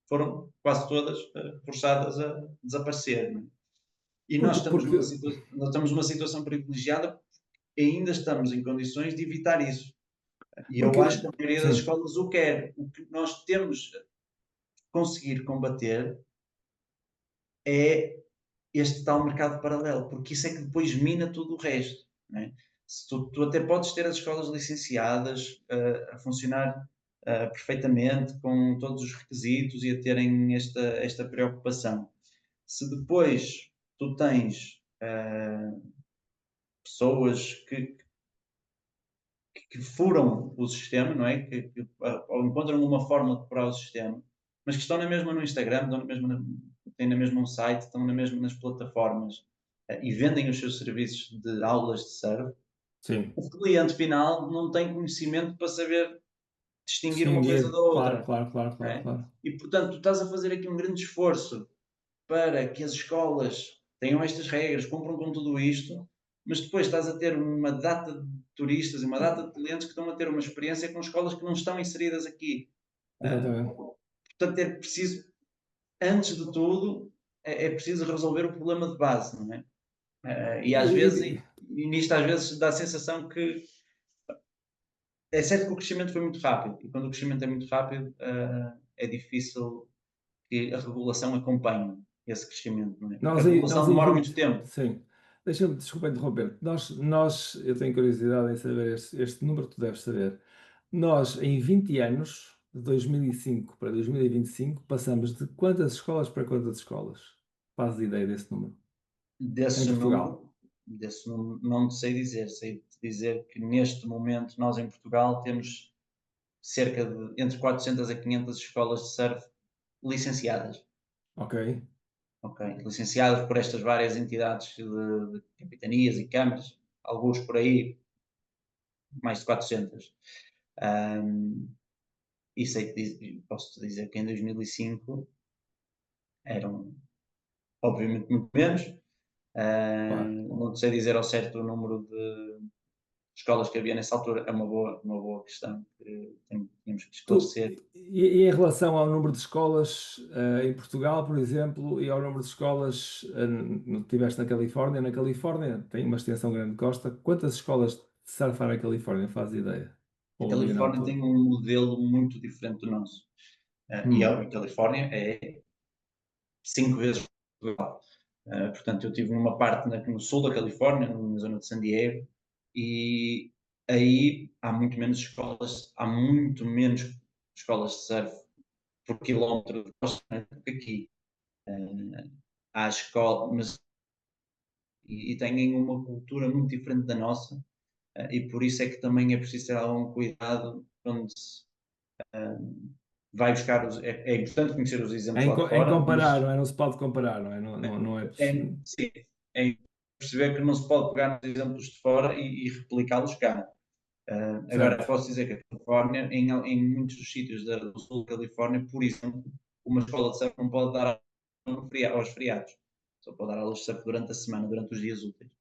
B: foram quase todas forçadas a desaparecer. Não é? E
A: Porque, porque,
B: nós estamos numa situação privilegiada e ainda estamos em condições de evitar isso. E eu acho que
A: porque,
B: a maioria das
A: sim,
B: escolas o quer. O que nós temos de conseguir combater é este tal mercado paralelo, porque isso é que depois mina tudo o resto. Não é? Se tu até podes ter as escolas licenciadas a funcionar perfeitamente, com todos os requisitos e a terem esta preocupação. Se depois tu tens pessoas que furam o sistema, não é? Ou encontram uma forma de furar o sistema, mas que estão na mesma no Instagram, estão na mesma têm na mesma um site, estão na mesma nas plataformas e vendem os seus serviços de aulas de surf,
A: sim.
B: o cliente final não tem conhecimento para saber distinguir uma coisa da
A: Distinguir, claro,
B: outra.
A: claro, claro,
B: Não
A: claro,
B: é?
A: claro.
B: E portanto, tu estás a fazer aqui um grande esforço para que as escolas tenham estas regras, cumpram com tudo isto, mas depois estás a ter uma data de turistas e uma data de clientes que estão a ter uma experiência com escolas que não estão inseridas aqui. Ah,
A: Exatamente.
B: Portanto, é preciso, antes de tudo, é preciso resolver o problema de base, não é? E às vezes,
A: E
B: e nisto às vezes dá a sensação que é certo que o crescimento foi muito rápido, e quando o crescimento é muito rápido, é difícil que a regulação acompanhe esse crescimento, não é? Porque a
A: nós
B: regulação
A: em
B: demora
A: 20
B: muito tempo.
A: sim. Deixa-me desculpa interromper. Eu tenho curiosidade em saber este número, tu deves saber. Nós, em 20 anos, de 2005 para 2025, passamos de quantas escolas para quantas escolas? Fazes ideia desse número? Em
B: Desse
A: Portugal?
B: número, desse número não te sei dizer, sei te dizer que neste momento nós em Portugal temos cerca de entre 400 a 500 escolas de surf licenciadas.
A: Ok,
B: Ok, licenciadas por estas várias entidades de capitanias e câmaras, alguns por aí, mais de 400. Ahm, e posso-te dizer que em 2005 eram, obviamente, muito menos.
A: claro.
B: Não te sei dizer ao certo o número de escolas que havia nessa altura, é uma boa questão que tínhamos que
A: Tu,
B: esclarecer.
A: e em relação ao número de escolas, em Portugal, por exemplo, e ao número de escolas, no que tiveste na Califórnia tem uma extensão grande de costa, quantas escolas de surf há na Califórnia, faz ideia?
B: A
A: Ou havia na
B: Califórnia
A: altura?
B: tem um modelo muito diferente do nosso. A
A: Hum,
B: Califórnia é 5 vezes Portugal. Portanto, eu estive numa parte no sul da Califórnia, na zona de San Diego, e aí há muito menos escolas de surf por quilómetro de costa, né, do que aqui. Uh, Há escola, mas e têm uma cultura muito diferente da nossa, e por isso é que também é preciso ter algum cuidado quando se vai buscar é importante conhecer os exemplos lá de
A: em
B: fora,
A: comparar,
B: mas
A: não é? Não se pode comparar, não é? Não é.
B: sim, é perceber que não se pode pegar nos exemplos de fora e replicá-los cá. Agora,
A: Certo.
B: posso dizer que a Califórnia, em muitos dos sítios do sul da Califórnia, por exemplo, uma escola de surf não pode dar aos feriados, só pode dar aulas de surf durante a semana, durante os dias úteis.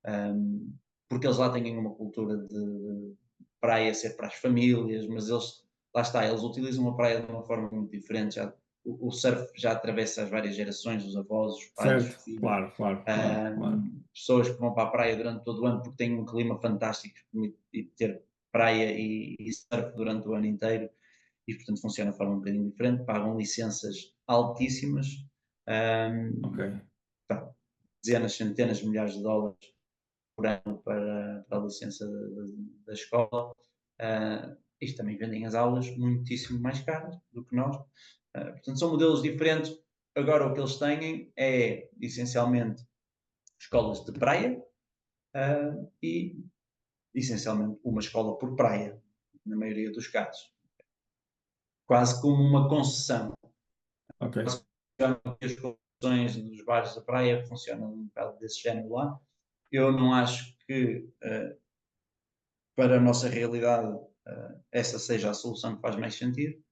B: Um, Porque eles lá têm uma cultura de praia ser para as famílias, mas eles, lá está, eles utilizam a praia de uma forma muito diferente. O surf já atravessa as várias gerações, os avós, os pais,
A: Certo,
B: os filhos,
A: claro, claro, claro, claro.
B: pessoas que vão para a praia durante todo o ano porque têm um clima fantástico e ter praia e surf durante o ano inteiro e portanto funciona de forma um bocadinho diferente, pagam licenças altíssimas,
A: Ok.
B: um, pá, dezenas, centenas, milhares de dólares por ano para a licença da escola. Isto também vendem as aulas muitíssimo mais caras do que nós. Portanto, são modelos diferentes. Agora, o que eles têm é, essencialmente, escolas de praia e, essencialmente, uma escola por praia, na maioria dos casos. Quase como uma concessão.
A: Ok,
B: As concessões dos bares da praia funcionam um bocado desse género lá. Eu não acho que para a nossa realidade, essa seja a solução que faz mais sentido,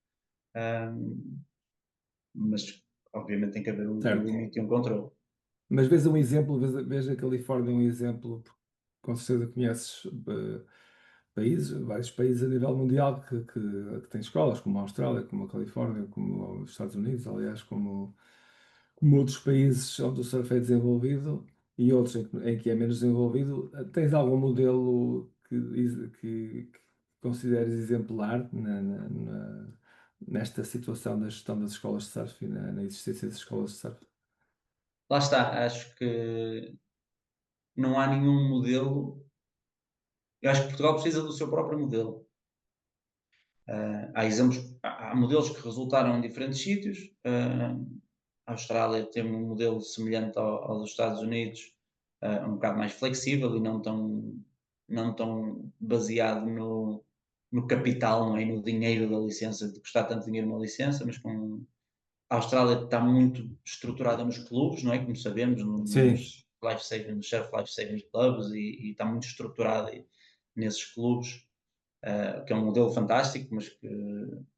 B: um, mas obviamente tem que haver um
A: certo.
B: limite e um controle.
A: Mas vês um exemplo, vês a Califórnia um exemplo, porque com certeza conheces vários países a nível mundial que têm escolas, como a Austrália, como a Califórnia, como os Estados Unidos, aliás, como outros países onde o surf é desenvolvido e outros em que é menos desenvolvido. Tens algum modelo que consideres exemplar nesta situação da gestão das escolas de surf e na existência das escolas de surf?
B: Lá está, acho que não há nenhum modelo. Eu acho que Portugal precisa do seu próprio modelo. Há exemplos, há modelos que resultaram em diferentes sítios. A Austrália tem um modelo semelhante ao dos Estados Unidos, um bocado mais flexível e não tão baseado no capital, não é? No dinheiro da licença, de custar tanto dinheiro uma licença, mas com a Austrália está muito estruturada nos clubes, não é? Como sabemos,
A: Sim,
B: nos Surf Life Saving Clubs e está muito estruturada nesses clubes, que é um modelo fantástico, mas que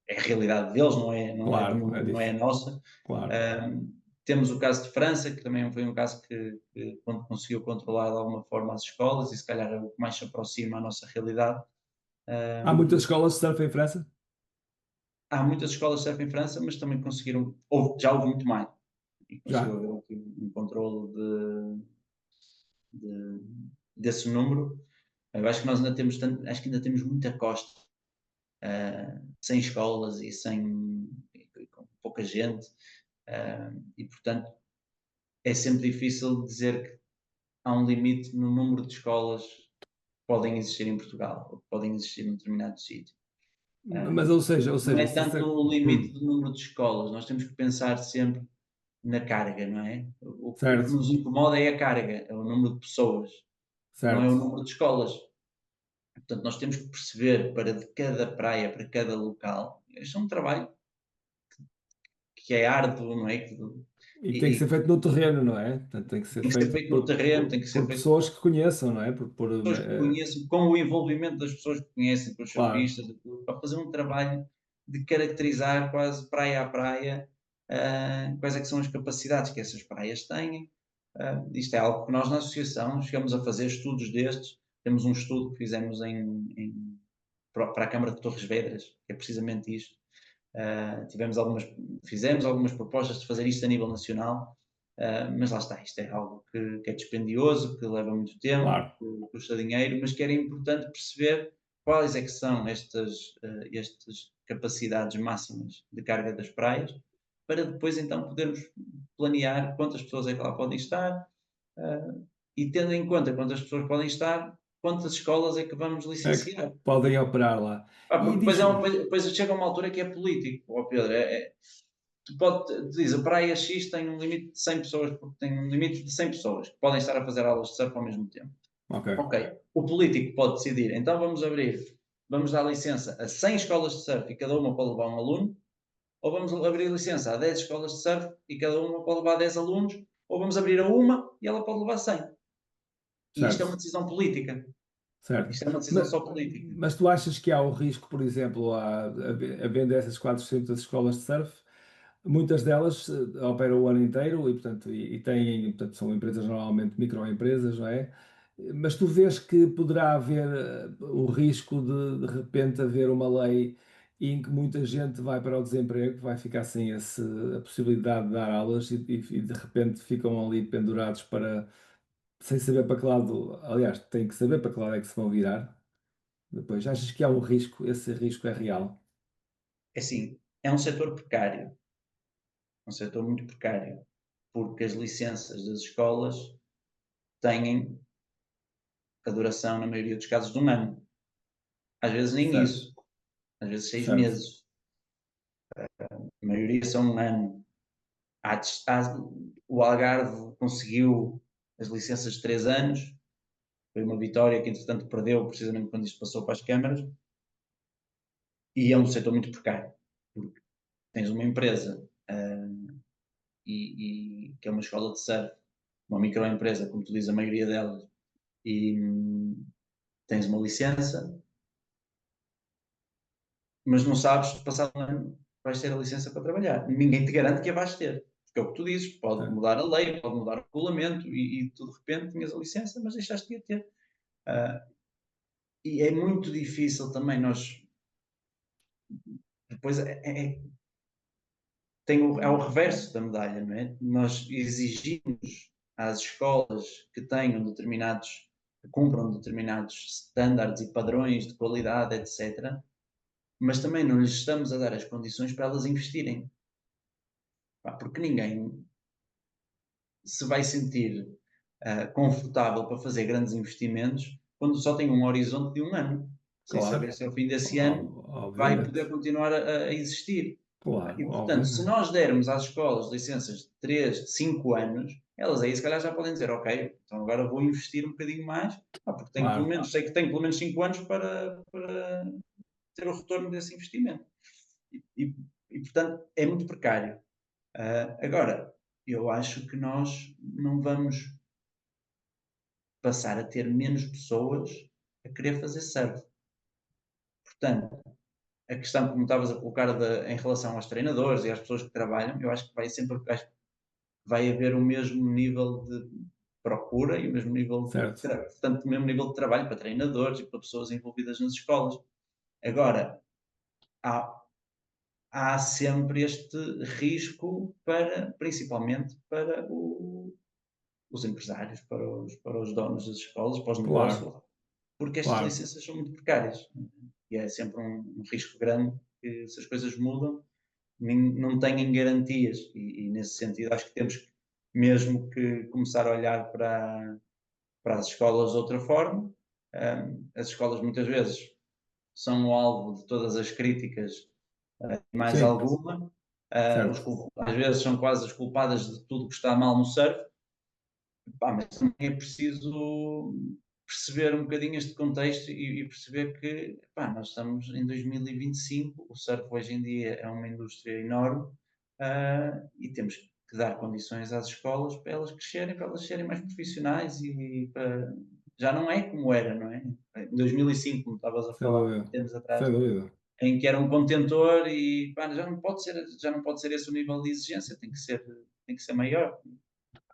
B: é a realidade deles,
A: claro,
B: não é a nossa.
A: claro.
B: Temos o caso de França, que também foi um caso que quando conseguiu controlar de alguma forma as escolas, e se calhar é o que mais se aproxima à nossa realidade.
A: Há muitas
B: Um,
A: escolas de surf em França?
B: há muitas escolas de surf em França, mas também conseguiram, já houve muito mais, e conseguiu
A: Já,
B: haver aqui um controle de, desse número. Eu acho que nós ainda temos, acho que ainda temos muita costa, sem escolas e com pouca gente, e portanto é sempre difícil dizer que há um limite no número de escolas que podem existir em Portugal, ou que podem existir num determinado sítio.
A: mas ou
B: Não
A: seja,
B: é tanto o limite
A: hum,
B: do número de escolas, nós temos que pensar sempre na carga, não é? O que
A: certo,
B: nos incomoda é a carga, é o número de pessoas, não é o
A: certo.
B: número de escolas. Portanto, nós temos que perceber para de cada praia, para cada local, este é um trabalho que é árduo, não é?
A: E tem que
B: E
A: ser feito no terreno, não é? Portanto, tem que ser
B: tem que ser
A: feito
B: feito no terreno, tem que ser
A: por
B: feito
A: pessoas que conheçam, não é?
B: pessoas que conheçam, com o envolvimento das pessoas que conhecem, com os
A: Claro,
B: surfistas, para fazer um trabalho de caracterizar quase praia a praia, quais é que são as capacidades que essas praias têm. Isto é algo que nós na associação chegamos a fazer estudos destes. Temos um estudo que fizemos para a Câmara de Torres Vedras, que é precisamente isto. Fizemos algumas propostas de fazer isto a nível nacional, mas lá está, isto é algo que é dispendioso, que leva muito tempo,
A: claro.
B: que custa dinheiro, mas que era importante perceber quais é que são estas capacidades máximas de carga das praias, para depois então podermos planear quantas pessoas é que lá podem estar, e tendo em conta quantas pessoas podem estar, quantas escolas é que vamos
A: É que
B: licenciar.
A: podem operar lá.
B: Porque
A: E
B: depois,
A: diz-me,
B: depois chega uma altura que é político, ó Pedro. Tu diz, a praia X tem um limite de 100 pessoas, porque tem um limite de 100 pessoas que podem estar a fazer aulas de surf ao mesmo tempo.
A: ok,
B: Ok, o político pode decidir, então vamos dar licença a 100 escolas de surf e cada uma pode levar um aluno, ou vamos abrir licença a 10 escolas de surf e cada uma pode levar 10 alunos, ou vamos abrir a uma e ela pode levar 100. E isto é uma
A: certo,
B: decisão política.
A: certo.
B: Isto é uma decisão
A: Mas,
B: só política.
A: mas tu achas que há o risco, por exemplo, havendo essas 400 escolas de surf, muitas delas operam o ano inteiro e, portanto, e têm, portanto, são empresas normalmente microempresas, não é? Mas tu vês que poderá haver o risco de repente haver uma lei em que muita gente vai para o desemprego, vai ficar sem a possibilidade de dar aulas e de repente ficam ali pendurados sem saber para que lado, aliás, têm que saber para que lado é que se vão virar. Depois, achas que há um risco, esse risco é real?
B: É assim, é um setor precário, um setor muito precário, porque as licenças das escolas têm a duração, na maioria dos casos, de um ano. Às vezes nem
A: Certo,
B: isso, às vezes seis
A: certo,
B: meses. A maioria são um ano. O Algarve conseguiu as licenças de 3 anos, foi uma vitória que entretanto perdeu precisamente quando isto passou para as câmaras, e é um setor muito precário, porque tens uma empresa que é uma escola de surf, uma microempresa, como tu dizes, a maioria delas, e tens uma licença, mas não sabes se passado um ano vais ter a licença para trabalhar. Ninguém te garante que a vais ter. Porque é o que tu dizes, pode
A: certo.
B: mudar a lei, pode mudar o regulamento e tu de repente tinhas a licença, mas deixaste de a ter. Ah, e é muito difícil também nós. Depois é o reverso da medalha, não é? Nós exigimos às escolas que tenham determinados, que cumpram determinados estándares e padrões de qualidade, etc., mas também não lhes estamos a dar as condições para elas investirem. Porque ninguém se vai sentir confortável para fazer grandes investimentos quando só tem um horizonte de um ano, sem
A: Claro,
B: saber se ao fim desse ano vai
A: obviamente,
B: poder continuar a existir.
A: claro,
B: E, portanto, se
A: obviamente.
B: nós dermos às escolas licenças de 3, de 5 anos, elas aí se calhar já podem dizer, ok, então agora vou investir um bocadinho mais, porque tenho pelo
A: Claro,
B: menos, sei que tenho pelo menos 5 anos para ter o retorno desse investimento. E, e, e portanto, é muito precário. Agora, eu acho que nós não vamos passar a ter menos pessoas a querer fazer surf. Portanto, a questão, como estavas a colocar em relação aos treinadores e às pessoas que trabalham, eu acho que acho que vai haver o mesmo nível de procura e o mesmo nível
A: certo.
B: portanto, o mesmo nível de trabalho para treinadores e para pessoas envolvidas nas escolas. Agora, há há sempre este risco para, principalmente para os empresários, para os donos das escolas, para os negócios,
A: Claro,
B: porque estas
A: claro,
B: licenças são muito precárias. E é sempre um risco grande que, se as coisas mudam, não têm garantias. E nesse sentido, acho que temos mesmo que começar a olhar para as escolas de outra forma. As escolas muitas vezes são o alvo de todas as críticas, mais
A: sim,
B: alguma.
A: certo.
B: Às vezes são quase as culpadas de tudo que está mal no surf. Pá, mas também é preciso perceber um bocadinho este contexto e perceber que, pá, nós estamos em 2025, o surf hoje em dia é uma indústria enorme, e temos que dar condições às escolas para elas serem mais profissionais e para... Já não é como era, não é? Em 2005, como estavas a
A: Sem
B: falar, há
A: dúvida,
B: anos atrás,
A: sem dúvida.
B: em que era um contentor e, pá, já não pode ser esse o nível de exigência, tem que ser maior.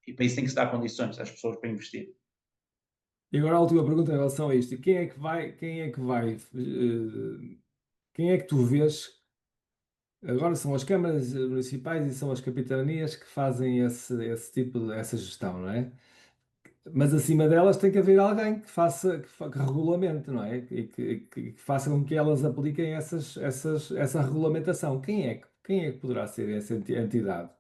B: E para isso tem que se dar condições às pessoas para investir.
A: E agora a última pergunta em relação a isto. Quem é que tu vês? Agora são as câmaras municipais e são as capitanias que fazem esse tipo essa gestão, não é? Mas acima delas tem que haver alguém que faça, que regulamente, não é? E que faça com que elas apliquem essa regulamentação. Quem é que poderá ser essa entidade?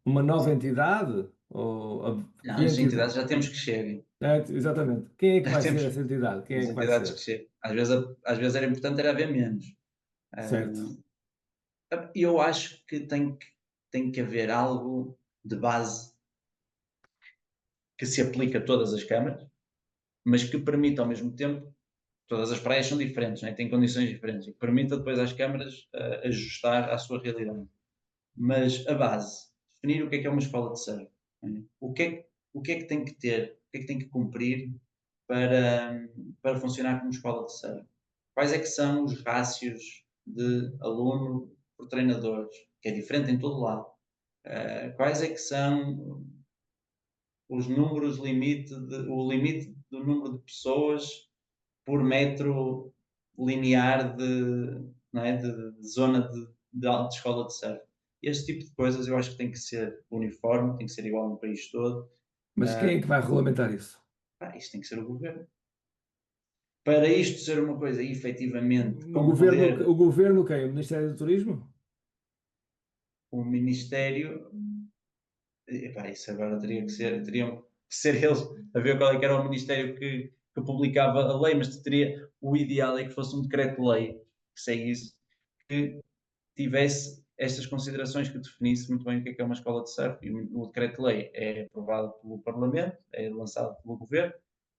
A: Uma nova entidade?
B: Não,
A: Que
B: as
A: entidade?
B: entidades já temos que chegar.
A: Exatamente. Quem é que
B: Já
A: vai ser
B: temos
A: essa entidade? Quem é
B: as
A: que vai
B: entidades que
A: ser?
B: chegar. Às vezes era importante era haver menos.
A: Certo.
B: Eu acho que tem que haver algo de base que se aplique a todas as câmaras, mas que permita ao mesmo tempo, todas as praias são diferentes, né? Têm condições diferentes, e que permita depois às câmaras ajustar à sua realidade. Mas a base, definir o que é uma escola de surf, né? O que é que tem que ter, o que é que tem que cumprir para funcionar como escola de surf? Quais é que são os rácios de aluno por treinadores, que é diferente em todo lado? Quais é que são os números limite, o limite do número de pessoas por metro linear não é, de zona de escola de surf? Este tipo de coisas eu acho que tem que ser uniforme, tem que ser igual no país todo.
A: Mas quem é que vai regulamentar isso?
B: Isto tem que ser o governo. Para isto ser uma coisa efetivamente
A: O
B: com
A: governo,
B: poder,
A: o governo quem? O Ministério do Turismo?
B: o Ministério, isso agora teriam que ser eles a ver qual é que era o Ministério que publicava a lei, mas o ideal é que fosse um decreto-lei que seguisse, que tivesse estas considerações, que definisse muito bem o que é uma escola de surf. E o decreto-lei é aprovado pelo Parlamento, é lançado pelo Governo,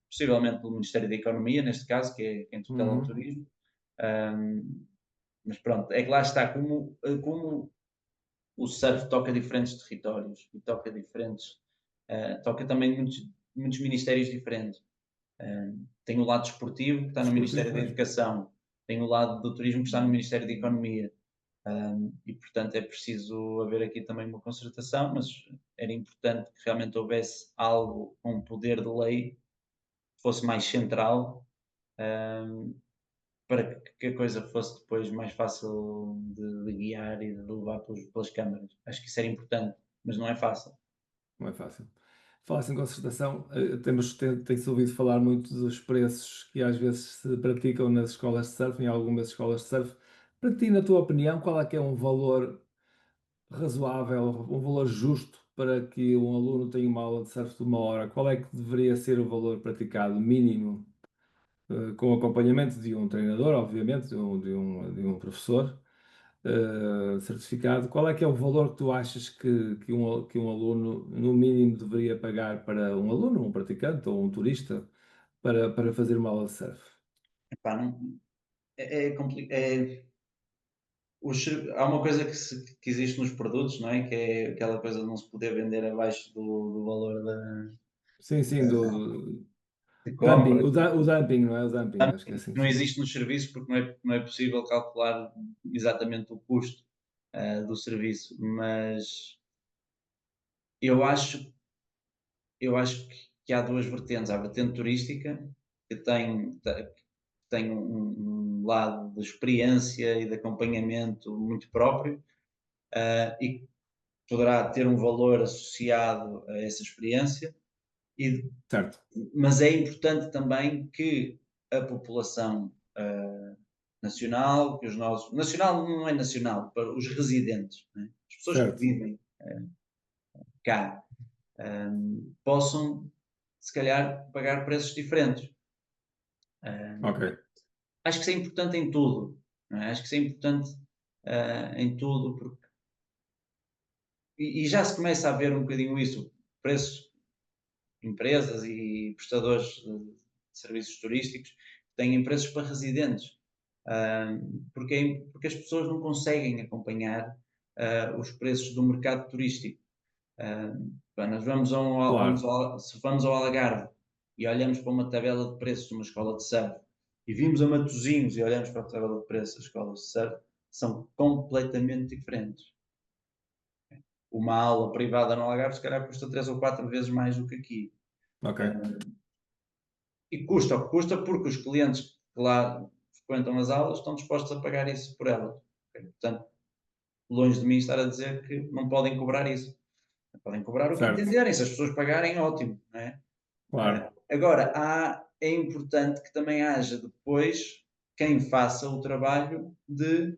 B: possivelmente pelo Ministério da Economia, neste caso, que é quem tutela o
A: Uhum.
B: turismo. Um, mas pronto, é que lá está, como o surf toca diferentes territórios e toca também muitos ministérios diferentes. Tem o lado desportivo, que está no
A: Desportivo,
B: Ministério da
A: pois.
B: Educação, tem o lado do turismo, que está no Ministério da Economia. E, portanto, é preciso haver aqui também uma concertação, mas era importante que realmente houvesse algo com poder de lei que fosse mais central, um, para que a coisa fosse depois mais fácil de guiar e de levar pelas câmaras. Acho que isso era importante, mas não é fácil.
A: Não é fácil. Falar-se em concertação, tem-se ouvido falar muito dos preços que às vezes se praticam nas escolas de surf, em algumas escolas de surf. Para ti, na tua opinião, qual é que é um valor razoável, um valor justo para que um aluno tenha uma aula de surf de 1 hora? Qual é que deveria ser o valor praticado mínimo, com acompanhamento de um treinador, obviamente, de um professor? Certificado, qual é que é o valor que tu achas que um aluno, no mínimo, deveria pagar para um aluno, um praticante ou um turista para fazer uma aula de surf?
B: Epá, não, há uma coisa que existe nos produtos, não é? Que é aquela coisa de não se poder vender abaixo do valor
A: Sim, sim,
B: de
A: dumping,
B: compra.
A: o dumping, não é? O dumping, acho que é assim que
B: Não
A: se chama.
B: existe nos serviços porque não é possível calcular exatamente o custo do serviço, mas eu acho, eu acho que há duas vertentes. Há a vertente turística, que tem um lado de experiência e de acompanhamento muito próprio, e poderá ter um valor associado a essa experiência, e
A: certo,
B: mas é importante também que a população, nacional, que os nossos nacional não é nacional, para os residentes, né, as pessoas que
A: certo,
B: vivem cá, possam, se calhar, pagar preços diferentes.
A: ok,
B: Acho que isso é importante em tudo, não é? Acho que isso é importante, em tudo, porque e já se começa a ver um bocadinho isso, preços de empresas e prestadores de serviços turísticos têm preços para residentes, porque as pessoas não conseguem acompanhar, os preços do mercado turístico. Pá, nós
A: claro,
B: se vamos ao Algarve e olhamos para uma tabela de preços de uma escola de surf e vimos a Matosinhos e olhamos para a tabela de preços das escolas de surf, são completamente diferentes. Uma aula privada no Algarve se calhar custa 3 ou 4 vezes mais do que aqui.
A: ok,
B: E custa o que custa porque os clientes que lá frequentam as aulas estão dispostos a pagar isso por elas. Ok? Portanto, longe de mim estar a dizer que não podem cobrar isso. Podem cobrar o que
A: certo,
B: entenderem, se as pessoas pagarem, ótimo, não é?
A: claro,
B: Agora, é importante que também haja depois quem faça o trabalho de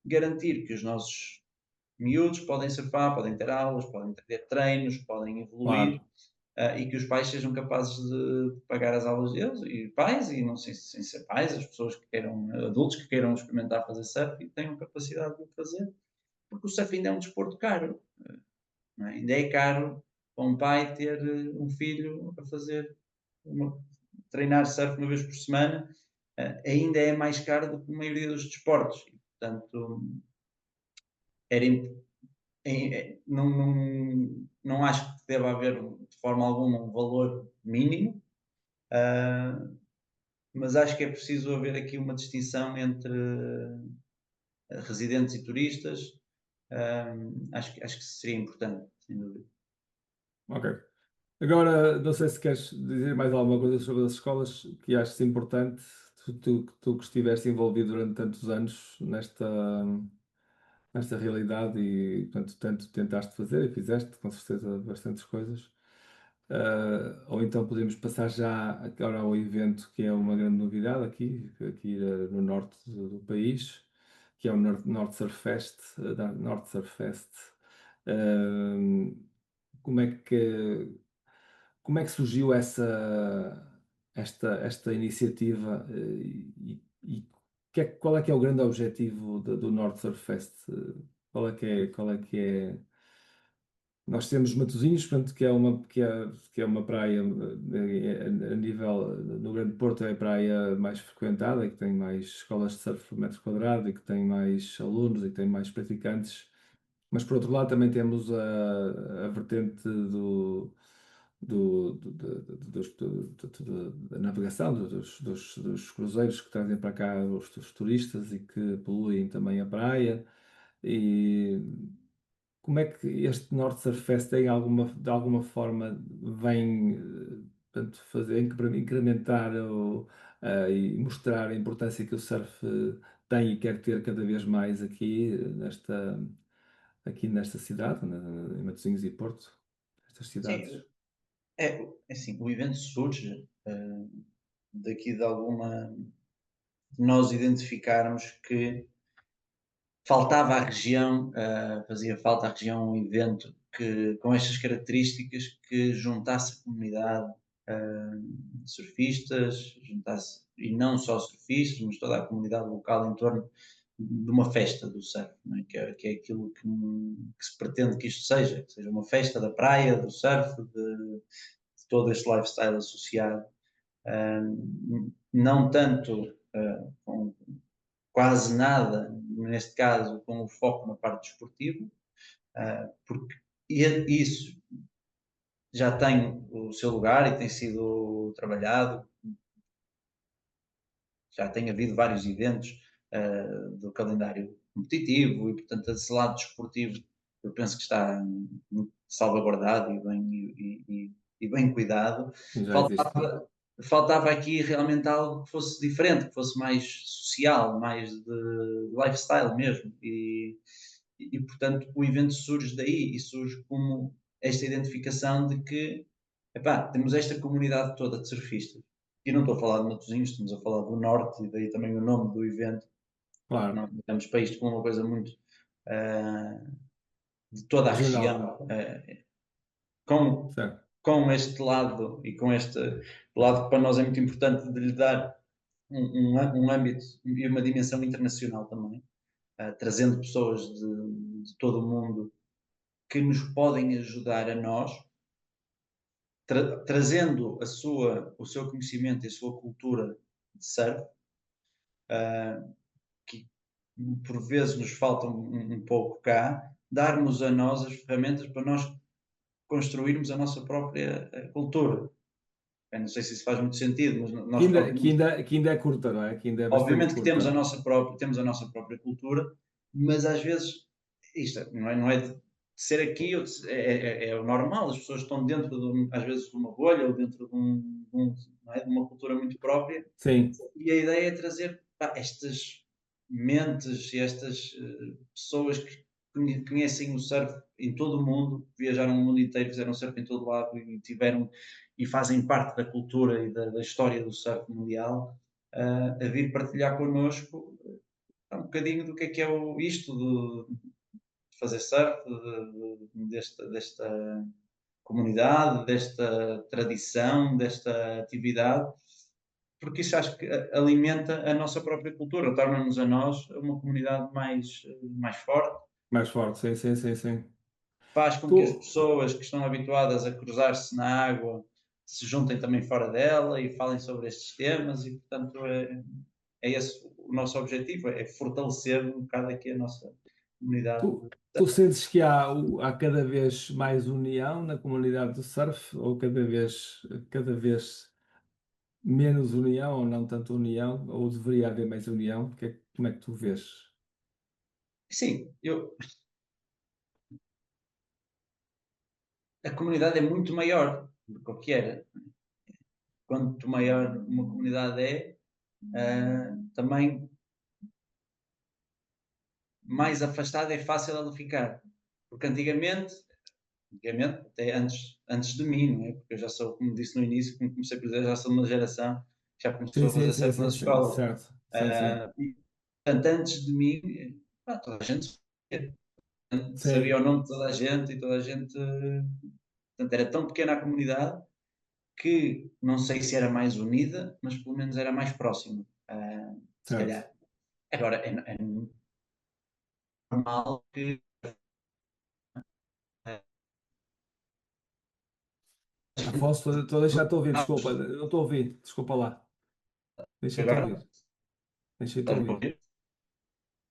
B: garantir que os nossos miúdos podem surfar, podem ter aulas, podem ter treinos, podem evoluir,
A: claro,
B: e que os pais sejam capazes de pagar as aulas deles, e pais, e não sei se sem ser pais, as pessoas que queiram, adultos que queiram experimentar fazer surf e tenham capacidade de o fazer, porque o surf ainda é um desporto caro, não é? Ainda é caro para um pai ter um filho a fazer uma, treinar surf uma vez por semana, ainda é mais caro do que a maioria dos desportos. E, portanto, era, não acho que deva haver, de forma alguma, um valor mínimo, ah, mas acho que é preciso haver aqui uma distinção entre residentes e turistas. Acho que seria importante, sem dúvida.
A: ok. Agora, não sei se queres dizer mais alguma coisa sobre as escolas que achas importante, tu que estiveste envolvido durante tantos anos nesta realidade e, portanto, tanto tentaste fazer e fizeste, com certeza, bastantes coisas. Ou então podemos passar já agora ao evento que é uma grande novidade aqui no norte do país, que é o Norte Surf Fest, da Norte Surf Fest. Uh, como é que como é que surgiu esta iniciativa qual é que é o grande objetivo do Norte Surf Fest? Qual é que é? Nós temos Matosinhos, portanto, que é uma praia a nível, no Grande Porto é a praia mais frequentada e que tem mais escolas de surf por metro quadrado e que tem mais alunos e que tem mais praticantes. Mas por outro lado também temos a vertente da navegação, dos cruzeiros que trazem para cá os turistas e que poluem também a praia. E como é que este Norte Surf Fest de alguma forma vem portanto, incrementar e mostrar a importância que o surf tem e quer ter cada vez mais aqui nesta cidade, em Matosinhos e Porto, estas cidades?
B: Sim, é assim, o evento surge, daqui de alguma de nós identificarmos que faltava à região, fazia falta à região um evento que, com estas características, que juntasse a comunidade, de surfistas, juntasse, e não só surfistas, mas toda a comunidade local em torno de uma festa do surf, não é? Que é aquilo que se pretende que isto seja, que seja uma festa da praia, do surf, de todo este lifestyle associado. Não tanto com quase nada, neste caso, com o foco na parte desportiva, porque isso já tem o seu lugar e tem sido trabalhado, já tem havido vários eventos do calendário competitivo e, portanto, esse lado desportivo eu penso que está muito salvaguardado e bem cuidado.
A: Já existe,
B: Faltava, faltava aqui realmente algo que fosse diferente, que fosse mais social, mais de lifestyle mesmo. Portanto, o evento surge daí e surge como esta identificação de que, epá, temos esta comunidade toda de surfistas. E não estou a falar de Matosinhos, estamos a falar do Norte, e daí também o nome do evento.
A: Claro,
B: Nós olhamos para isto como uma coisa muito de toda a
A: regional,
B: região, com,
A: certo.
B: com este lado e com este lado que para nós é muito importante de lhe dar um âmbito e uma dimensão internacional também, trazendo pessoas de todo o mundo que nos podem ajudar a nós, trazendo o seu conhecimento e a sua cultura de surf, que por vezes nos faltam um pouco cá, darmos a nós as ferramentas para nós construirmos a nossa própria cultura. Eu não sei se isso faz muito sentido, mas
A: Que
B: nós
A: ainda, que
B: obviamente,
A: ainda, que ainda é curta, não é? Que ainda é bastante
B: obviamente que
A: curta.
B: temos a nossa própria cultura, mas às vezes isto não é de ser aqui, é o normal, as pessoas estão dentro às vezes de uma bolha ou dentro não é, de uma cultura muito própria,
A: Sim,
B: e a ideia é trazer estas mentes e estas pessoas que conhecem o surf em todo o mundo, viajaram o mundo inteiro, fizeram surf em todo lado e tiveram e fazem parte da cultura e da história do surf mundial, a vir partilhar connosco um bocadinho do que é isto de fazer surf, desta comunidade, desta tradição, desta atividade, porque isso acho que alimenta a nossa própria cultura, torna-nos a nós uma comunidade mais forte,
A: mais forte, sim, sim, sim, sim.
B: faz com
A: Tu,
B: que as pessoas que estão habituadas a cruzar-se na água se juntem também fora dela e falem sobre estes temas e, portanto, é esse o nosso objetivo, é fortalecer um bocado aqui a nossa comunidade.
A: tu sentes que há cada vez mais união na comunidade do surf ou cada vez menos união ou não tanto união, ou deveria haver mais união? Como é que tu vês?
B: Sim, a comunidade é muito maior do que o que era. Quanto maior uma comunidade é, também mais afastada é fácil ela ficar. Porque antigamente, até antes de mim, não é? Porque eu já sou, como disse no início, como comecei por dizer, já sou de uma geração que já
A: Sim,
B: começou a
A: sim,
B: fazer
A: sim,
B: surf
A: sim,
B: nas
A: sim,
B: escolas.
A: certo, sim, sim,
B: E, portanto, antes de mim, toda a gente sabia
A: sim,
B: o nome de toda a gente e toda a gente. Portanto, era tão pequena a comunidade que não sei se era mais unida, mas pelo menos era mais próxima, se
A: certo.
B: calhar. Agora, é normal que.
A: Afonso, estou a deixar-te ouvir, desculpa, não estou a ouvir, desculpa lá, deixei-te
B: Agora,
A: ouvir, deixei-te
B: estás-me a
A: ouvir.
B: ouvir?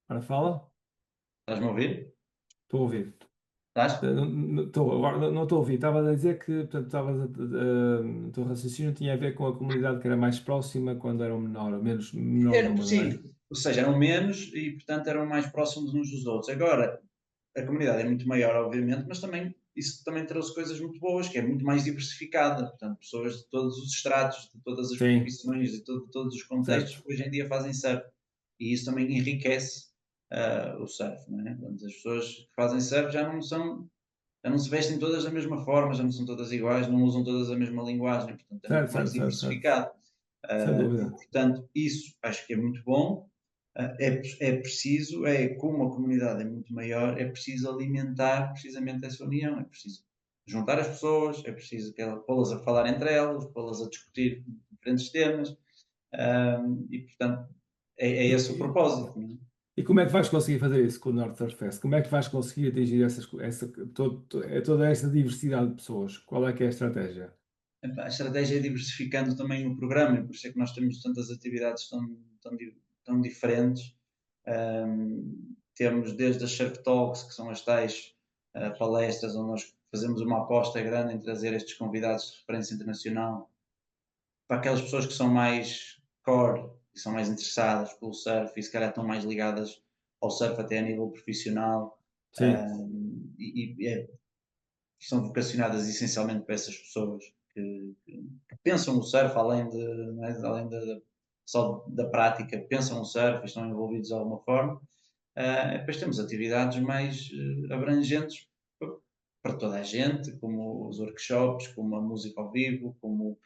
A: Agora fala,
B: Estás-me a ouvir?
A: estou a ouvir.
B: Estás?
A: Agora não estou a ouvir, estava a dizer que portanto, o teu raciocínio tinha a ver com a comunidade que era mais próxima quando era um menor número, não é?
B: Sim, ou seja, eram menos e, portanto, eram mais próximos uns dos outros. Agora, a comunidade é muito maior, obviamente, mas também isso também trouxe coisas muito boas, que é muito mais diversificada. Portanto, pessoas de todos os estratos, de todas as
A: Sim,
B: profissões, de todos os contextos,
A: certo,
B: hoje em dia fazem surf. E isso também enriquece o surf, não é? Portanto, as pessoas que fazem surf já não se vestem todas da mesma forma, já não são todas iguais, não usam todas a mesma linguagem, portanto, é muito
A: certo,
B: mais
A: certo, certo, certo,
B: diversificado.
A: sem
B: E,
A: dúvida.
B: portanto, isso acho que é muito bom. É preciso, como a comunidade é muito maior, é preciso alimentar precisamente essa união, é preciso juntar as pessoas, é preciso pô-las a falar entre elas, pô-las a discutir diferentes temas, e portanto é
A: E,
B: esse o propósito. Não é?
A: e como é que vais conseguir fazer isso com o North Surf Fest? Como é que vais conseguir atingir toda esta diversidade de pessoas? Qual é que é a estratégia?
B: A estratégia é diversificando também o programa, por isso é que nós temos tantas atividades tão diferentes. Temos desde as Surf Talks, que são as tais palestras onde nós fazemos uma aposta grande em trazer estes convidados de referência internacional para aquelas pessoas que são mais core, que são mais interessadas pelo surf e se calhar estão mais ligadas ao surf até a nível profissional,
A: Sim,
B: e são vocacionadas essencialmente para essas pessoas que pensam o surf além de, não é, além só da prática, pensam o surf e estão envolvidos de alguma forma. Depois temos atividades mais abrangentes para toda a gente, como os workshops, como a música ao vivo, como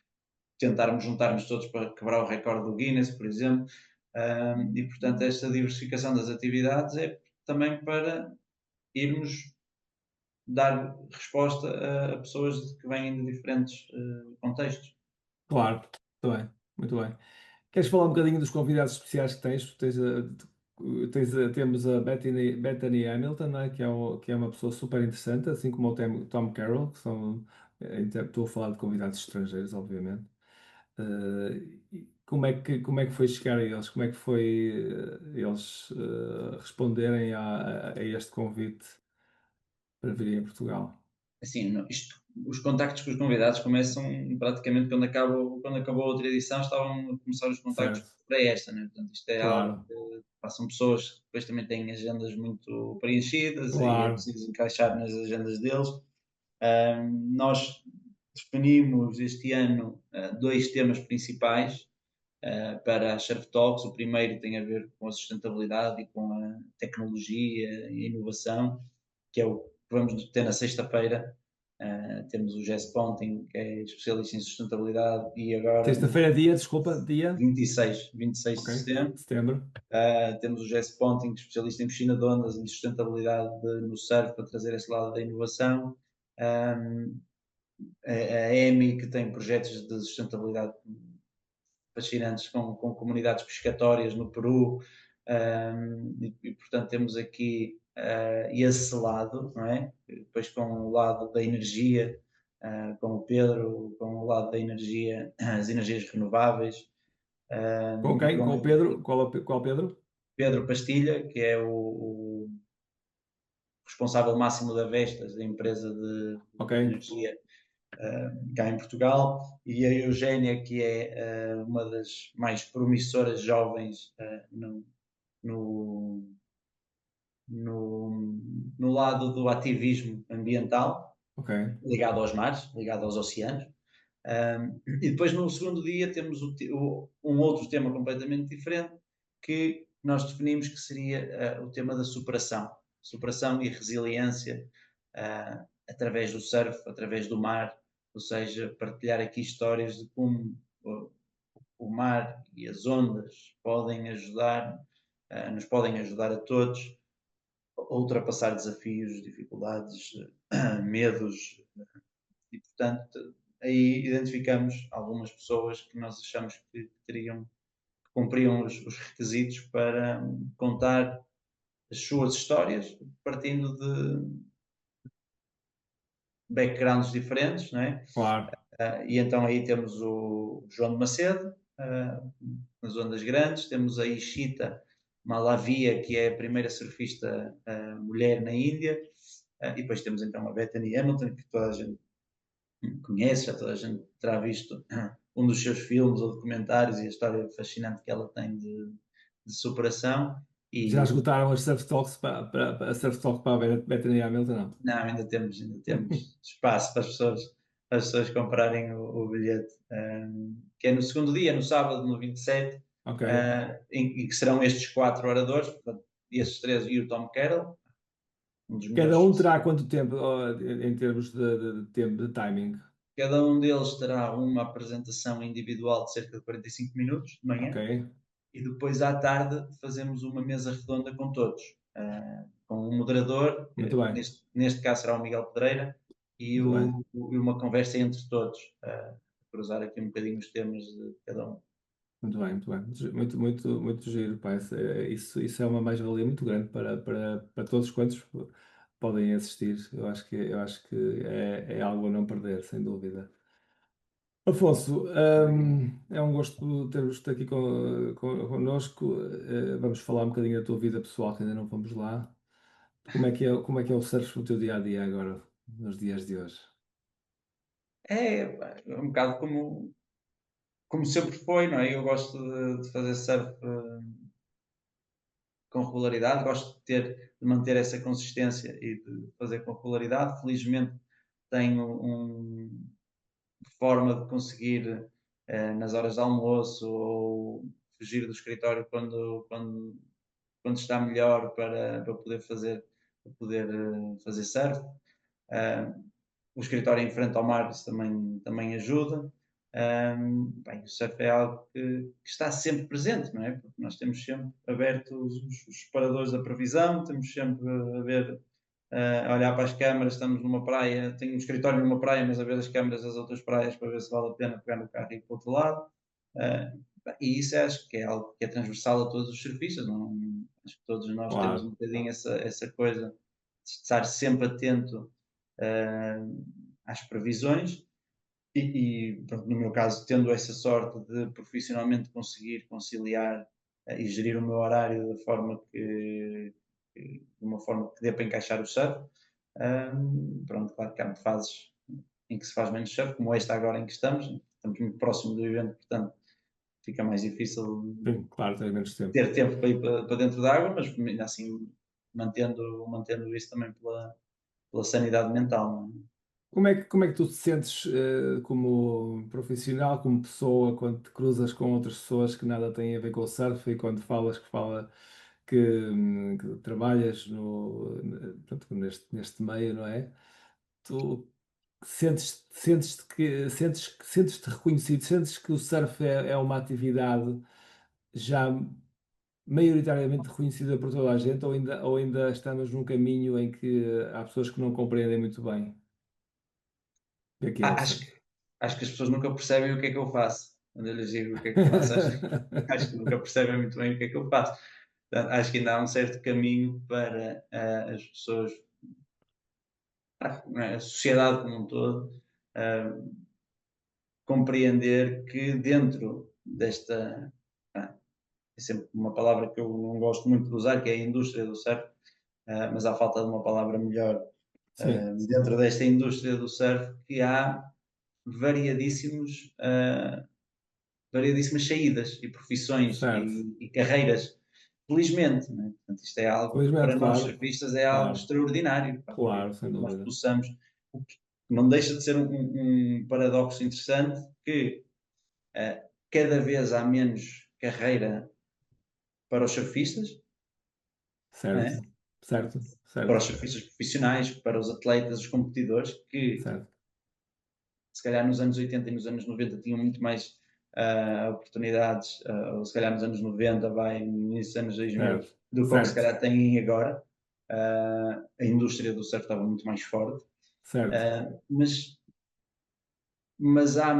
B: tentarmos juntarmos todos para quebrar o recorde do Guinness, por exemplo. E, portanto, esta diversificação das atividades é também para irmos dar resposta a pessoas que vêm de diferentes contextos.
A: Claro, muito bem, muito bem. Queres falar um bocadinho dos convidados especiais que tens? Temos a Bethany Hamilton, não é? Que é uma pessoa super interessante, assim como o Tom Carroll, que são, estou a falar de convidados estrangeiros, obviamente. Como é que foi chegar a eles? Como é que foi eles responderem a este convite para virem a Portugal?
B: Assim, os contactos com os convidados começam praticamente quando acabou a outra edição, estavam a começar os contactos
A: Certo,
B: para esta, né? Portanto, isto é algo
A: claro,
B: que passam pessoas que depois também têm agendas muito preenchidas e é
A: claro.
B: preciso encaixar nas agendas deles. Nós definimos este ano dois temas principais para as Surf Talks. O primeiro tem a ver com a sustentabilidade e com a tecnologia e a inovação, que é o que vamos ter na sexta-feira. Temos o Jess Ponting, que é especialista em sustentabilidade, e agora no
A: Sexta-feira, dia, desculpa, dia.
B: 26
A: Ok,
B: de setembro.
A: setembro.
B: Temos o Jess Ponting, especialista em piscina de ondas e sustentabilidade no surf, para trazer esse lado da inovação. Um, a EMI, que tem projetos de sustentabilidade fascinantes com comunidades pescatórias no Peru, portanto temos aqui esse lado, não é? Depois com o lado da energia, com o Pedro, com o lado da energia, as energias renováveis,
A: Com
B: e
A: quem?
B: com
A: Com o Pedro? Qual Pedro?
B: Pedro Pastilha, que é o responsável máximo da Vestas, da empresa
A: Ok,
B: de energia cá em Portugal, e a Eugénia, que é uma das mais promissoras jovens no, no, no lado do ativismo ambiental,
A: ok.
B: ligado aos mares, ligado aos oceanos. E depois no segundo dia temos um outro tema completamente diferente, que nós definimos que seria o tema da superação e resiliência através do surf, através do mar, ou seja, partilhar aqui histórias de como o mar e as ondas podem ajudar, nos podem ajudar a todos a ultrapassar desafios, dificuldades, medos, e portanto aí identificamos algumas pessoas que nós achamos que teriam, que cumpriam os requisitos para contar as suas histórias, partindo de backgrounds diferentes, não é?
A: Claro.
B: E então aí temos o João de Macedo, nas ondas grandes, temos a Ishita Malavia, que é a primeira surfista mulher na Índia, e depois temos então a Bethany Hamilton, que toda a gente conhece, já toda a gente terá visto um dos seus filmes ou documentários e a história fascinante que ela tem de superação.
A: Já
B: E
A: esgotaram as surf talks a surf talk para a Bethany Hamilton? Não.
B: não, ainda temos espaço para as pessoas comprarem o bilhete, que é no segundo dia, no sábado, no 27,
A: Ok.
B: em que serão estes quatro oradores, portanto, estes três e o Tom Carroll, um dos
A: Cada
B: melhores.
A: um terá quanto tempo, em termos de tempo, de timing?
B: Cada um deles terá uma apresentação individual de cerca de 45 minutos de
A: Ok,
B: manhã, e depois à tarde fazemos uma mesa redonda com todos, com um moderador,
A: muito bem,
B: neste caso será o Miguel Pedreira, e,
A: muito bem.
B: e uma conversa entre todos, cruzar aqui um bocadinho os temas de cada um.
A: Muito bem, muito bem. Muito, muito, muito giro, pá. Isso é uma mais-valia muito grande para todos quantos podem assistir. Eu acho que é algo a não perder, sem dúvida. Afonso, é um gosto ter-vos aqui connosco. Vamos falar um bocadinho da tua vida pessoal, que ainda não vamos lá. Como é que é o surf no teu dia a dia agora, nos dias de hoje?
B: É um bocado como sempre foi, não é? Eu gosto de fazer surf com regularidade, gosto de manter essa consistência e de fazer com regularidade. Felizmente tenho forma de conseguir, nas horas de almoço ou fugir do escritório quando está melhor para poder fazer surf. Ah, o escritório em frente ao mar, isso também ajuda. Bem, o surf é algo que está sempre presente, não é? Porque nós temos sempre abertos os separadores da previsão, temos sempre a ver, a olhar para as câmaras, estamos numa praia, tenho um escritório numa praia, mas a ver as câmaras das outras praias para ver se vale a pena pegar no carro e ir para o outro lado. Ah, e isso acho que é algo que é transversal a todos os serviços, não, acho que todos nós temos um
A: Claro,
B: bocadinho essa coisa de estar sempre atento às previsões pronto, no meu caso, tendo essa sorte de profissionalmente conseguir conciliar e gerir o meu horário da forma de uma forma que dê para encaixar o surf, pronto, claro que há fases em que se faz menos surf, como esta agora em que estamos muito próximo do evento, portanto fica mais difícil
A: sim, claro, tens menos tempo.
B: ter tempo para ir para dentro da água, mas ainda assim mantendo isso também pela sanidade mental, não é?
A: Como é que tu te sentes, como profissional, como pessoa, quando te cruzas com outras pessoas que nada têm a ver com o surf e quando que trabalhas pronto, neste meio, não é? Tu sentes-te reconhecido, sentes que o surf é uma atividade já maioritariamente reconhecida por toda a gente ou ainda estamos num caminho em que há pessoas que não compreendem muito bem o que é o
B: Ah, acho
A: surf?
B: que acho que as pessoas nunca percebem o que é que eu faço, quando eu lhes digo o que é que eu faço, acho que nunca percebem muito bem o que é que eu faço. Portanto, acho que ainda há um certo caminho para, as pessoas, não é, a sociedade como um todo, ah, compreender que dentro desta, é sempre uma palavra que eu não gosto muito de usar, que é a indústria do surf, mas à falta de uma palavra melhor,
A: Sim,
B: dentro desta indústria do surf, que há variadíssimos, variadíssimas saídas e profissões
A: certo.
B: e carreiras, felizmente, não é? Portanto, isto é algo que
A: Felizmente,
B: para nós
A: claro,
B: surfistas é algo
A: claro,
B: extraordinário, pá,
A: claro, sem
B: que nós
A: dúvida.
B: possamos, o que não deixa de ser um paradoxo interessante que cada vez há menos carreira para os surfistas, não
A: Certo,
B: é?
A: certo,
B: Para
A: certo,
B: os surfistas profissionais, para os atletas, os competidores, que
A: certo,
B: se calhar nos anos 80 e nos anos 90 tinham muito mais oportunidades, ou se calhar nos anos 90, vai, no início dos anos 2000,
A: certo,
B: do que o que se
A: certo,
B: calhar têm agora. A indústria do surf estava muito mais forte,
A: certo.
B: mas há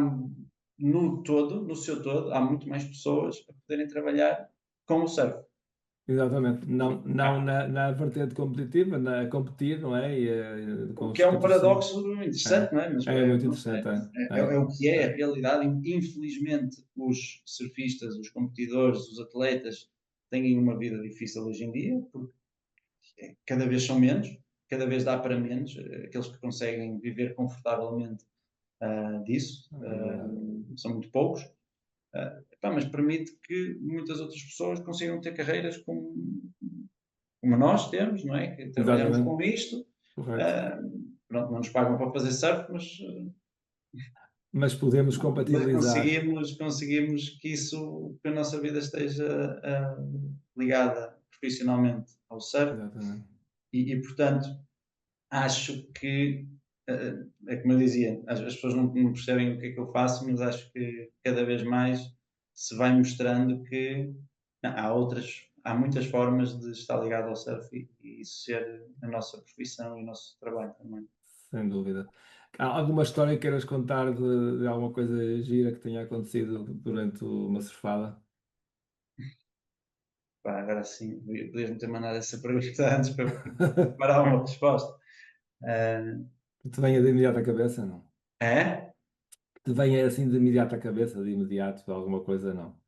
B: no todo, no seu todo, há muito mais pessoas a poderem trabalhar com o surf.
A: Exatamente. Não, não
B: Ah,
A: na vertente competitiva, na competir, não é? E,
B: o
A: com
B: que é um
A: patrocínio.
B: paradoxo interessante,
A: É,
B: não é? Mas
A: é muito
B: pronto,
A: interessante,
B: é o que é
A: é,
B: a realidade. Infelizmente, os surfistas, os competidores, os atletas têm uma vida difícil hoje em dia, porque cada vez são menos, cada vez dá para menos, aqueles que conseguem viver confortavelmente disso,
A: é verdade.
B: são muito poucos. Mas permite que muitas outras pessoas consigam ter carreiras como nós temos, não é? Que trabalhamos
A: Exatamente,
B: com isto,
A: correto.
B: ah, pronto, não nos pagam para fazer surf,
A: Mas podemos
B: mas
A: compatibilizar.
B: conseguimos que a nossa vida esteja ligada profissionalmente ao surf
A: Exatamente.
B: portanto, acho que, é como eu dizia, as pessoas não percebem o que é que eu faço, mas acho que cada vez mais se vai mostrando que não, há muitas formas de estar ligado ao surf e isso ser a nossa profissão e o nosso trabalho também.
A: Sem dúvida. Há alguma história que queiras contar de alguma coisa gira que tenha acontecido durante uma surfada?
B: Pá, agora sim, podias-me ter mandado essa pergunta antes para preparar uma resposta. Ah,
A: Que te venha de imediato à cabeça, não?
B: é?
A: Que te venha assim de imediato à cabeça, de imediato, alguma coisa, não?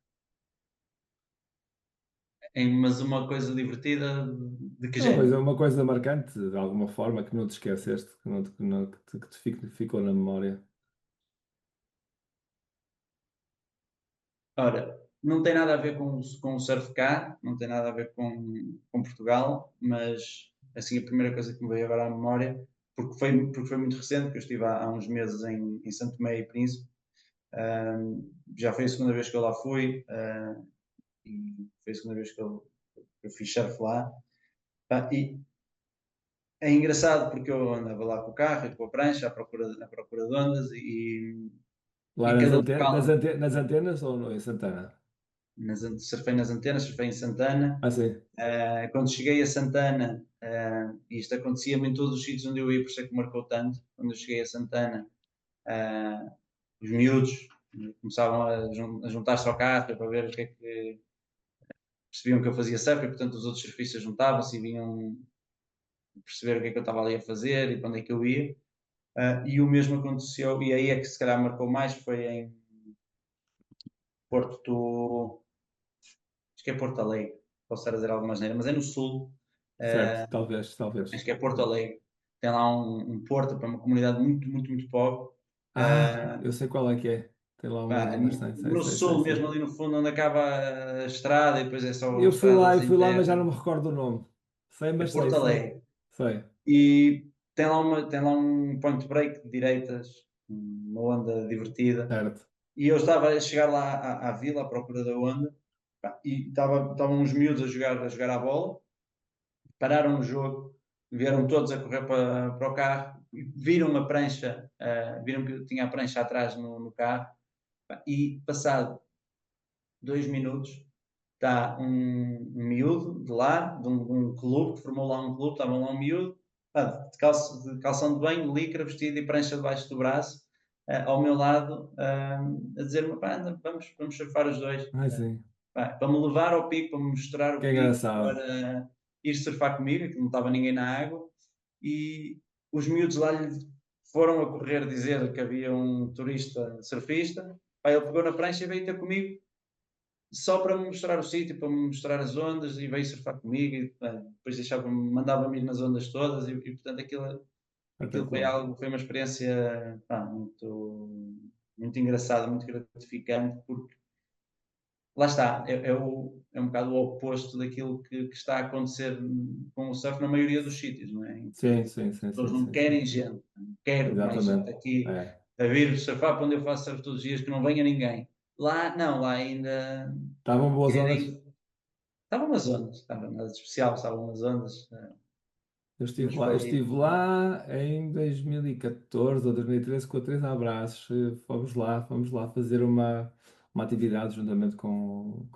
B: Mas uma coisa divertida de que
A: É uma coisa,
B: género?
A: uma coisa marcante, de alguma forma, que não te esqueceste, que te ficou na memória.
B: Ora, não tem nada a ver com o surf cá, não tem nada a ver com Portugal, mas assim a primeira coisa que me veio agora à memória porque foi muito recente, que eu estive há uns meses em Santo Tomé e Príncipe. Já foi a segunda vez que eu lá fui, e foi a segunda vez que eu fiz surf lá. E é engraçado porque eu andava lá com o carro e com a prancha à procura de ondas
A: Lá
B: e
A: nas,
B: cada local,
A: nas antenas ou no, em Santana?
B: surfei nas antenas, surfei em Santana.
A: Ah, sim.
B: Quando cheguei a Santana, e isto acontecia-me em todos os sítios onde eu ia, por isso é que marcou tanto. Quando eu cheguei a Santana, uh, os miúdos começavam a juntar-se ao carro para ver o que é que percebiam que eu fazia surf, e portanto os outros surfistas juntavam-se e vinham perceber o que é que eu estava ali a fazer e para onde é que eu ia. E o mesmo aconteceu, e aí é que se calhar marcou mais, foi em Porto, acho que é Porto Alegre, posso estar a dizer alguma asneira, mas é no sul.
A: Certo,
B: uh,
A: talvez,
B: Acho
A: talvez.
B: que é Porto Alegre. Tem lá um porto para uma comunidade muito, muito, muito pobre.
A: Ah, eu sei qual é que é. Tem lá umas ondas, tem, sei,
B: No
A: sei, sei,
B: sul,
A: sei.
B: mesmo ali no fundo, onde acaba a estrada e depois é só estradas
A: Eu
B: em
A: fui lá, mas já
B: terra.
A: não me recordo o nome. Sei,
B: É
A: mas sei,
B: Porto
A: sei.
B: Alegre.
A: Sei,
B: E tem lá um point break de direitas, uma onda divertida.
A: certo.
B: E eu estava a chegar lá à vila à procura da onda, e estavam uns miúdos a jogar à bola, pararam o jogo, vieram todos a correr para o carro, viram a prancha, viram que tinha a prancha atrás no carro, e passado 2 minutos está um miúdo de lá, de um clube, que formou lá um clube, estava lá um miúdo, de calção de banho, licra, vestido e prancha debaixo do braço, ao meu lado, a dizer-me: "Pá, anda, vamos surfar os dois."
A: Ai, sim.
B: Para me levar ao pico, para me mostrar
A: Que
B: o pico,
A: engraçado.
B: para ir surfar comigo, que não estava ninguém na água. E os miúdos lá lhe foram a correr dizer que havia um turista surfista. Pá, ele pegou na prancha e veio ter comigo só para me mostrar o sítio, para me mostrar as ondas, e veio surfar comigo. E, pá, depois mandava-me ir nas ondas todas, e portanto aquilo foi
A: Espetacular.
B: algo, foi uma experiência, pá, muito, muito engraçada, muito gratificante, porque lá está, é um bocado o oposto daquilo que está a acontecer com o surf na maioria dos sítios, não é? Em
A: Sim,
B: que
A: sim,
B: as
A: sim,
B: pessoas
A: sim,
B: não
A: sim, sim.
B: querem gente, não quero mais gente
A: Exatamente.
B: aqui
A: É.
B: a vir surfar para onde eu faço surf todos os dias, que não venha ninguém. Lá não, lá ainda
A: Estavam boas ondas?
B: querem. Estavam umas ondas, estava nada de especial, estavam umas ondas, mas
A: Eu
B: foi.
A: estive lá em 2014 ou 2013 com a Teresa Abraços. Fomos lá fazer uma atividade juntamente com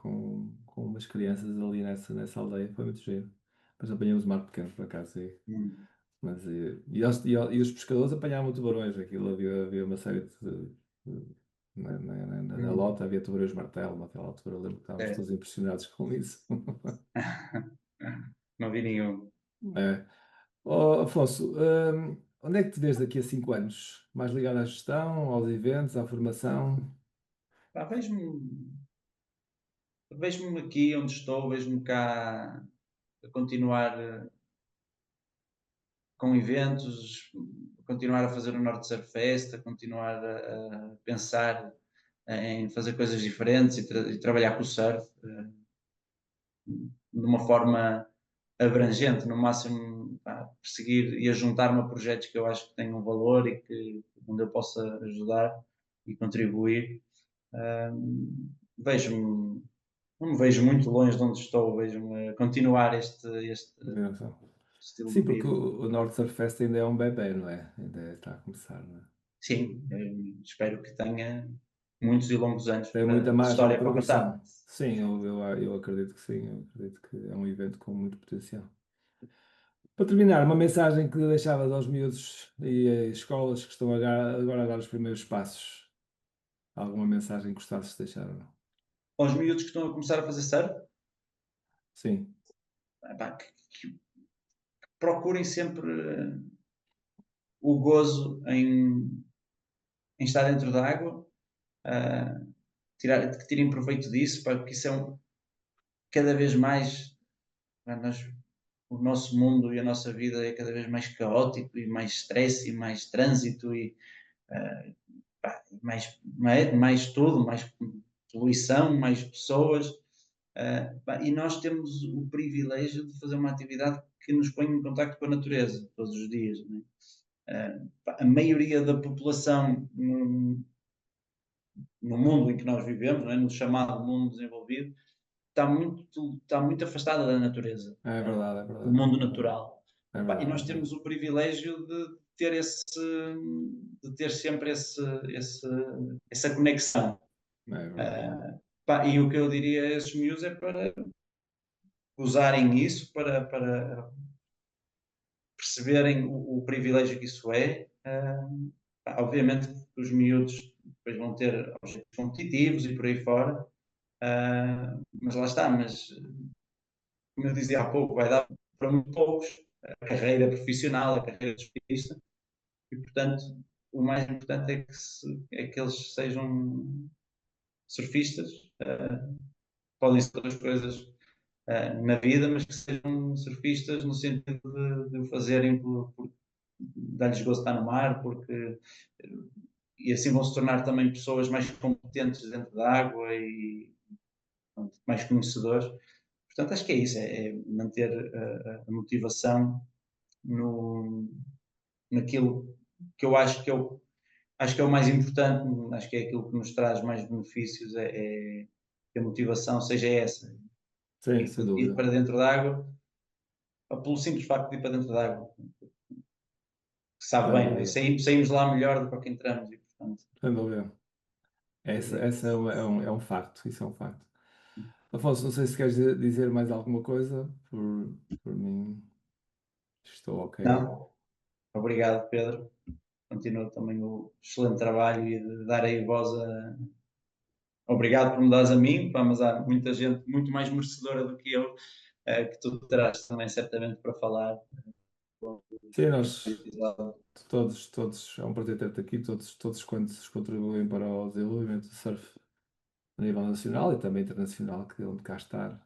A: umas crianças ali nessa aldeia. Foi muito giro. Depois apanhamos o mar pequeno, por acaso.
B: Hum,
A: Mas, e os pescadores apanhavam tubarões. Aquilo havia uma série na
B: hum,
A: lota havia tubarões martelo, martelo altura. Eu lembro que estávamos
B: é.
A: todos impressionados com isso.
B: Não vi nenhum.
A: É. Oh, Afonso, onde é que te vês daqui a 5 anos? Mais ligado à gestão, aos eventos, à formação?
B: Pá, vejo-me aqui onde estou, vejo-me cá a continuar com eventos, continuar a fazer o Norte Surf Fest, a continuar a pensar em fazer coisas diferentes e trabalhar com o surf, de uma forma abrangente, no máximo, pá, perseguir e a juntar-me a projetos que eu acho que têm um valor e onde eu possa ajudar e contribuir. Vejo-me, não me vejo muito longe de onde estou, vejo-me a continuar este
A: Atenção.
B: estilo
A: Sim,
B: de
A: porque
B: vida.
A: o Norte Surfest ainda é um bebé, não é? Ainda está a começar, não é?
B: Sim, espero que tenha muitos e longos anos
A: Tem muita
B: de
A: margem de
B: história para contar.
A: progressão. Sim, eu acredito que sim. Eu acredito que é um evento com muito potencial. Para terminar, uma mensagem que deixavas aos miúdos e escolas que estão agora a dar os primeiros passos. Alguma mensagem que gostasses de deixar ou não?
B: Aos miúdos que estão a começar a fazer surf,
A: Epá,
B: epá, que procurem sempre o gozo em estar dentro da água, ah, que tirem proveito disso, porque isso cada vez mais, nós, o nosso mundo e a nossa vida é cada vez mais caótico, e mais stress e mais trânsito, e ah, pá, mais tudo, mais poluição, mais pessoas. E nós temos o privilégio de fazer uma atividade que nos põe em contacto com a natureza todos os dias, não é? A maioria da população no mundo em que nós vivemos, não é? No chamado mundo desenvolvido, está muito afastada da natureza,
A: É verdade, é
B: do
A: verdade,
B: mundo natural.
A: é
B: Epá, e
A: verdade,
B: nós
A: é verdade.
B: temos o privilégio ter de ter sempre essa conexão.
A: É verdade.
B: Ah, pá, e o que eu diria a esses miúdos é para usarem isso para perceberem o privilégio que isso é. Obviamente que os miúdos depois vão ter objetivos competitivos e por aí fora, mas lá está, mas como eu dizia há pouco, vai dar para muito poucos a carreira profissional, a carreira de esportista, e portanto o mais importante é que eles sejam surfistas, podem ser outras coisas na vida, mas que sejam surfistas no sentido de o fazerem por dar-lhes gosto de estar no mar, porque e assim vão se tornar também pessoas mais competentes dentro da água e pronto, mais conhecedores. Portanto, acho que é isso, é manter a motivação no, naquilo que eu acho acho que é o mais importante, acho que é aquilo que nos traz mais benefícios, é que a motivação seja essa.
A: Sim,
B: Ir,
A: sem
B: ir
A: dúvida,
B: para dentro da água, pelo simples facto de ir para dentro da água, sabe
A: sem
B: bem, não é?
A: dúvida,
B: Saímos lá melhor do que ao que entramos e, portanto,
A: sem dúvida. Essa,
B: acredito.
A: essa é um facto, isso é um facto. Afonso, não sei se queres dizer mais alguma coisa, por mim estou ok.
B: Não? Obrigado, Pedro. Continua também o excelente trabalho e de dar aí voz a. Obrigado por me dares a mim, pá, mas há muita gente muito mais merecedora do que eu, que tu terás também certamente para falar.
A: Sim, nós todos, é um prazer ter-te aqui, todos quantos contribuem para o desenvolvimento do surf a nível nacional e também internacional, que onde cá estar,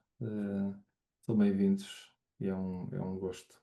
A: são bem-vindos e é um gosto.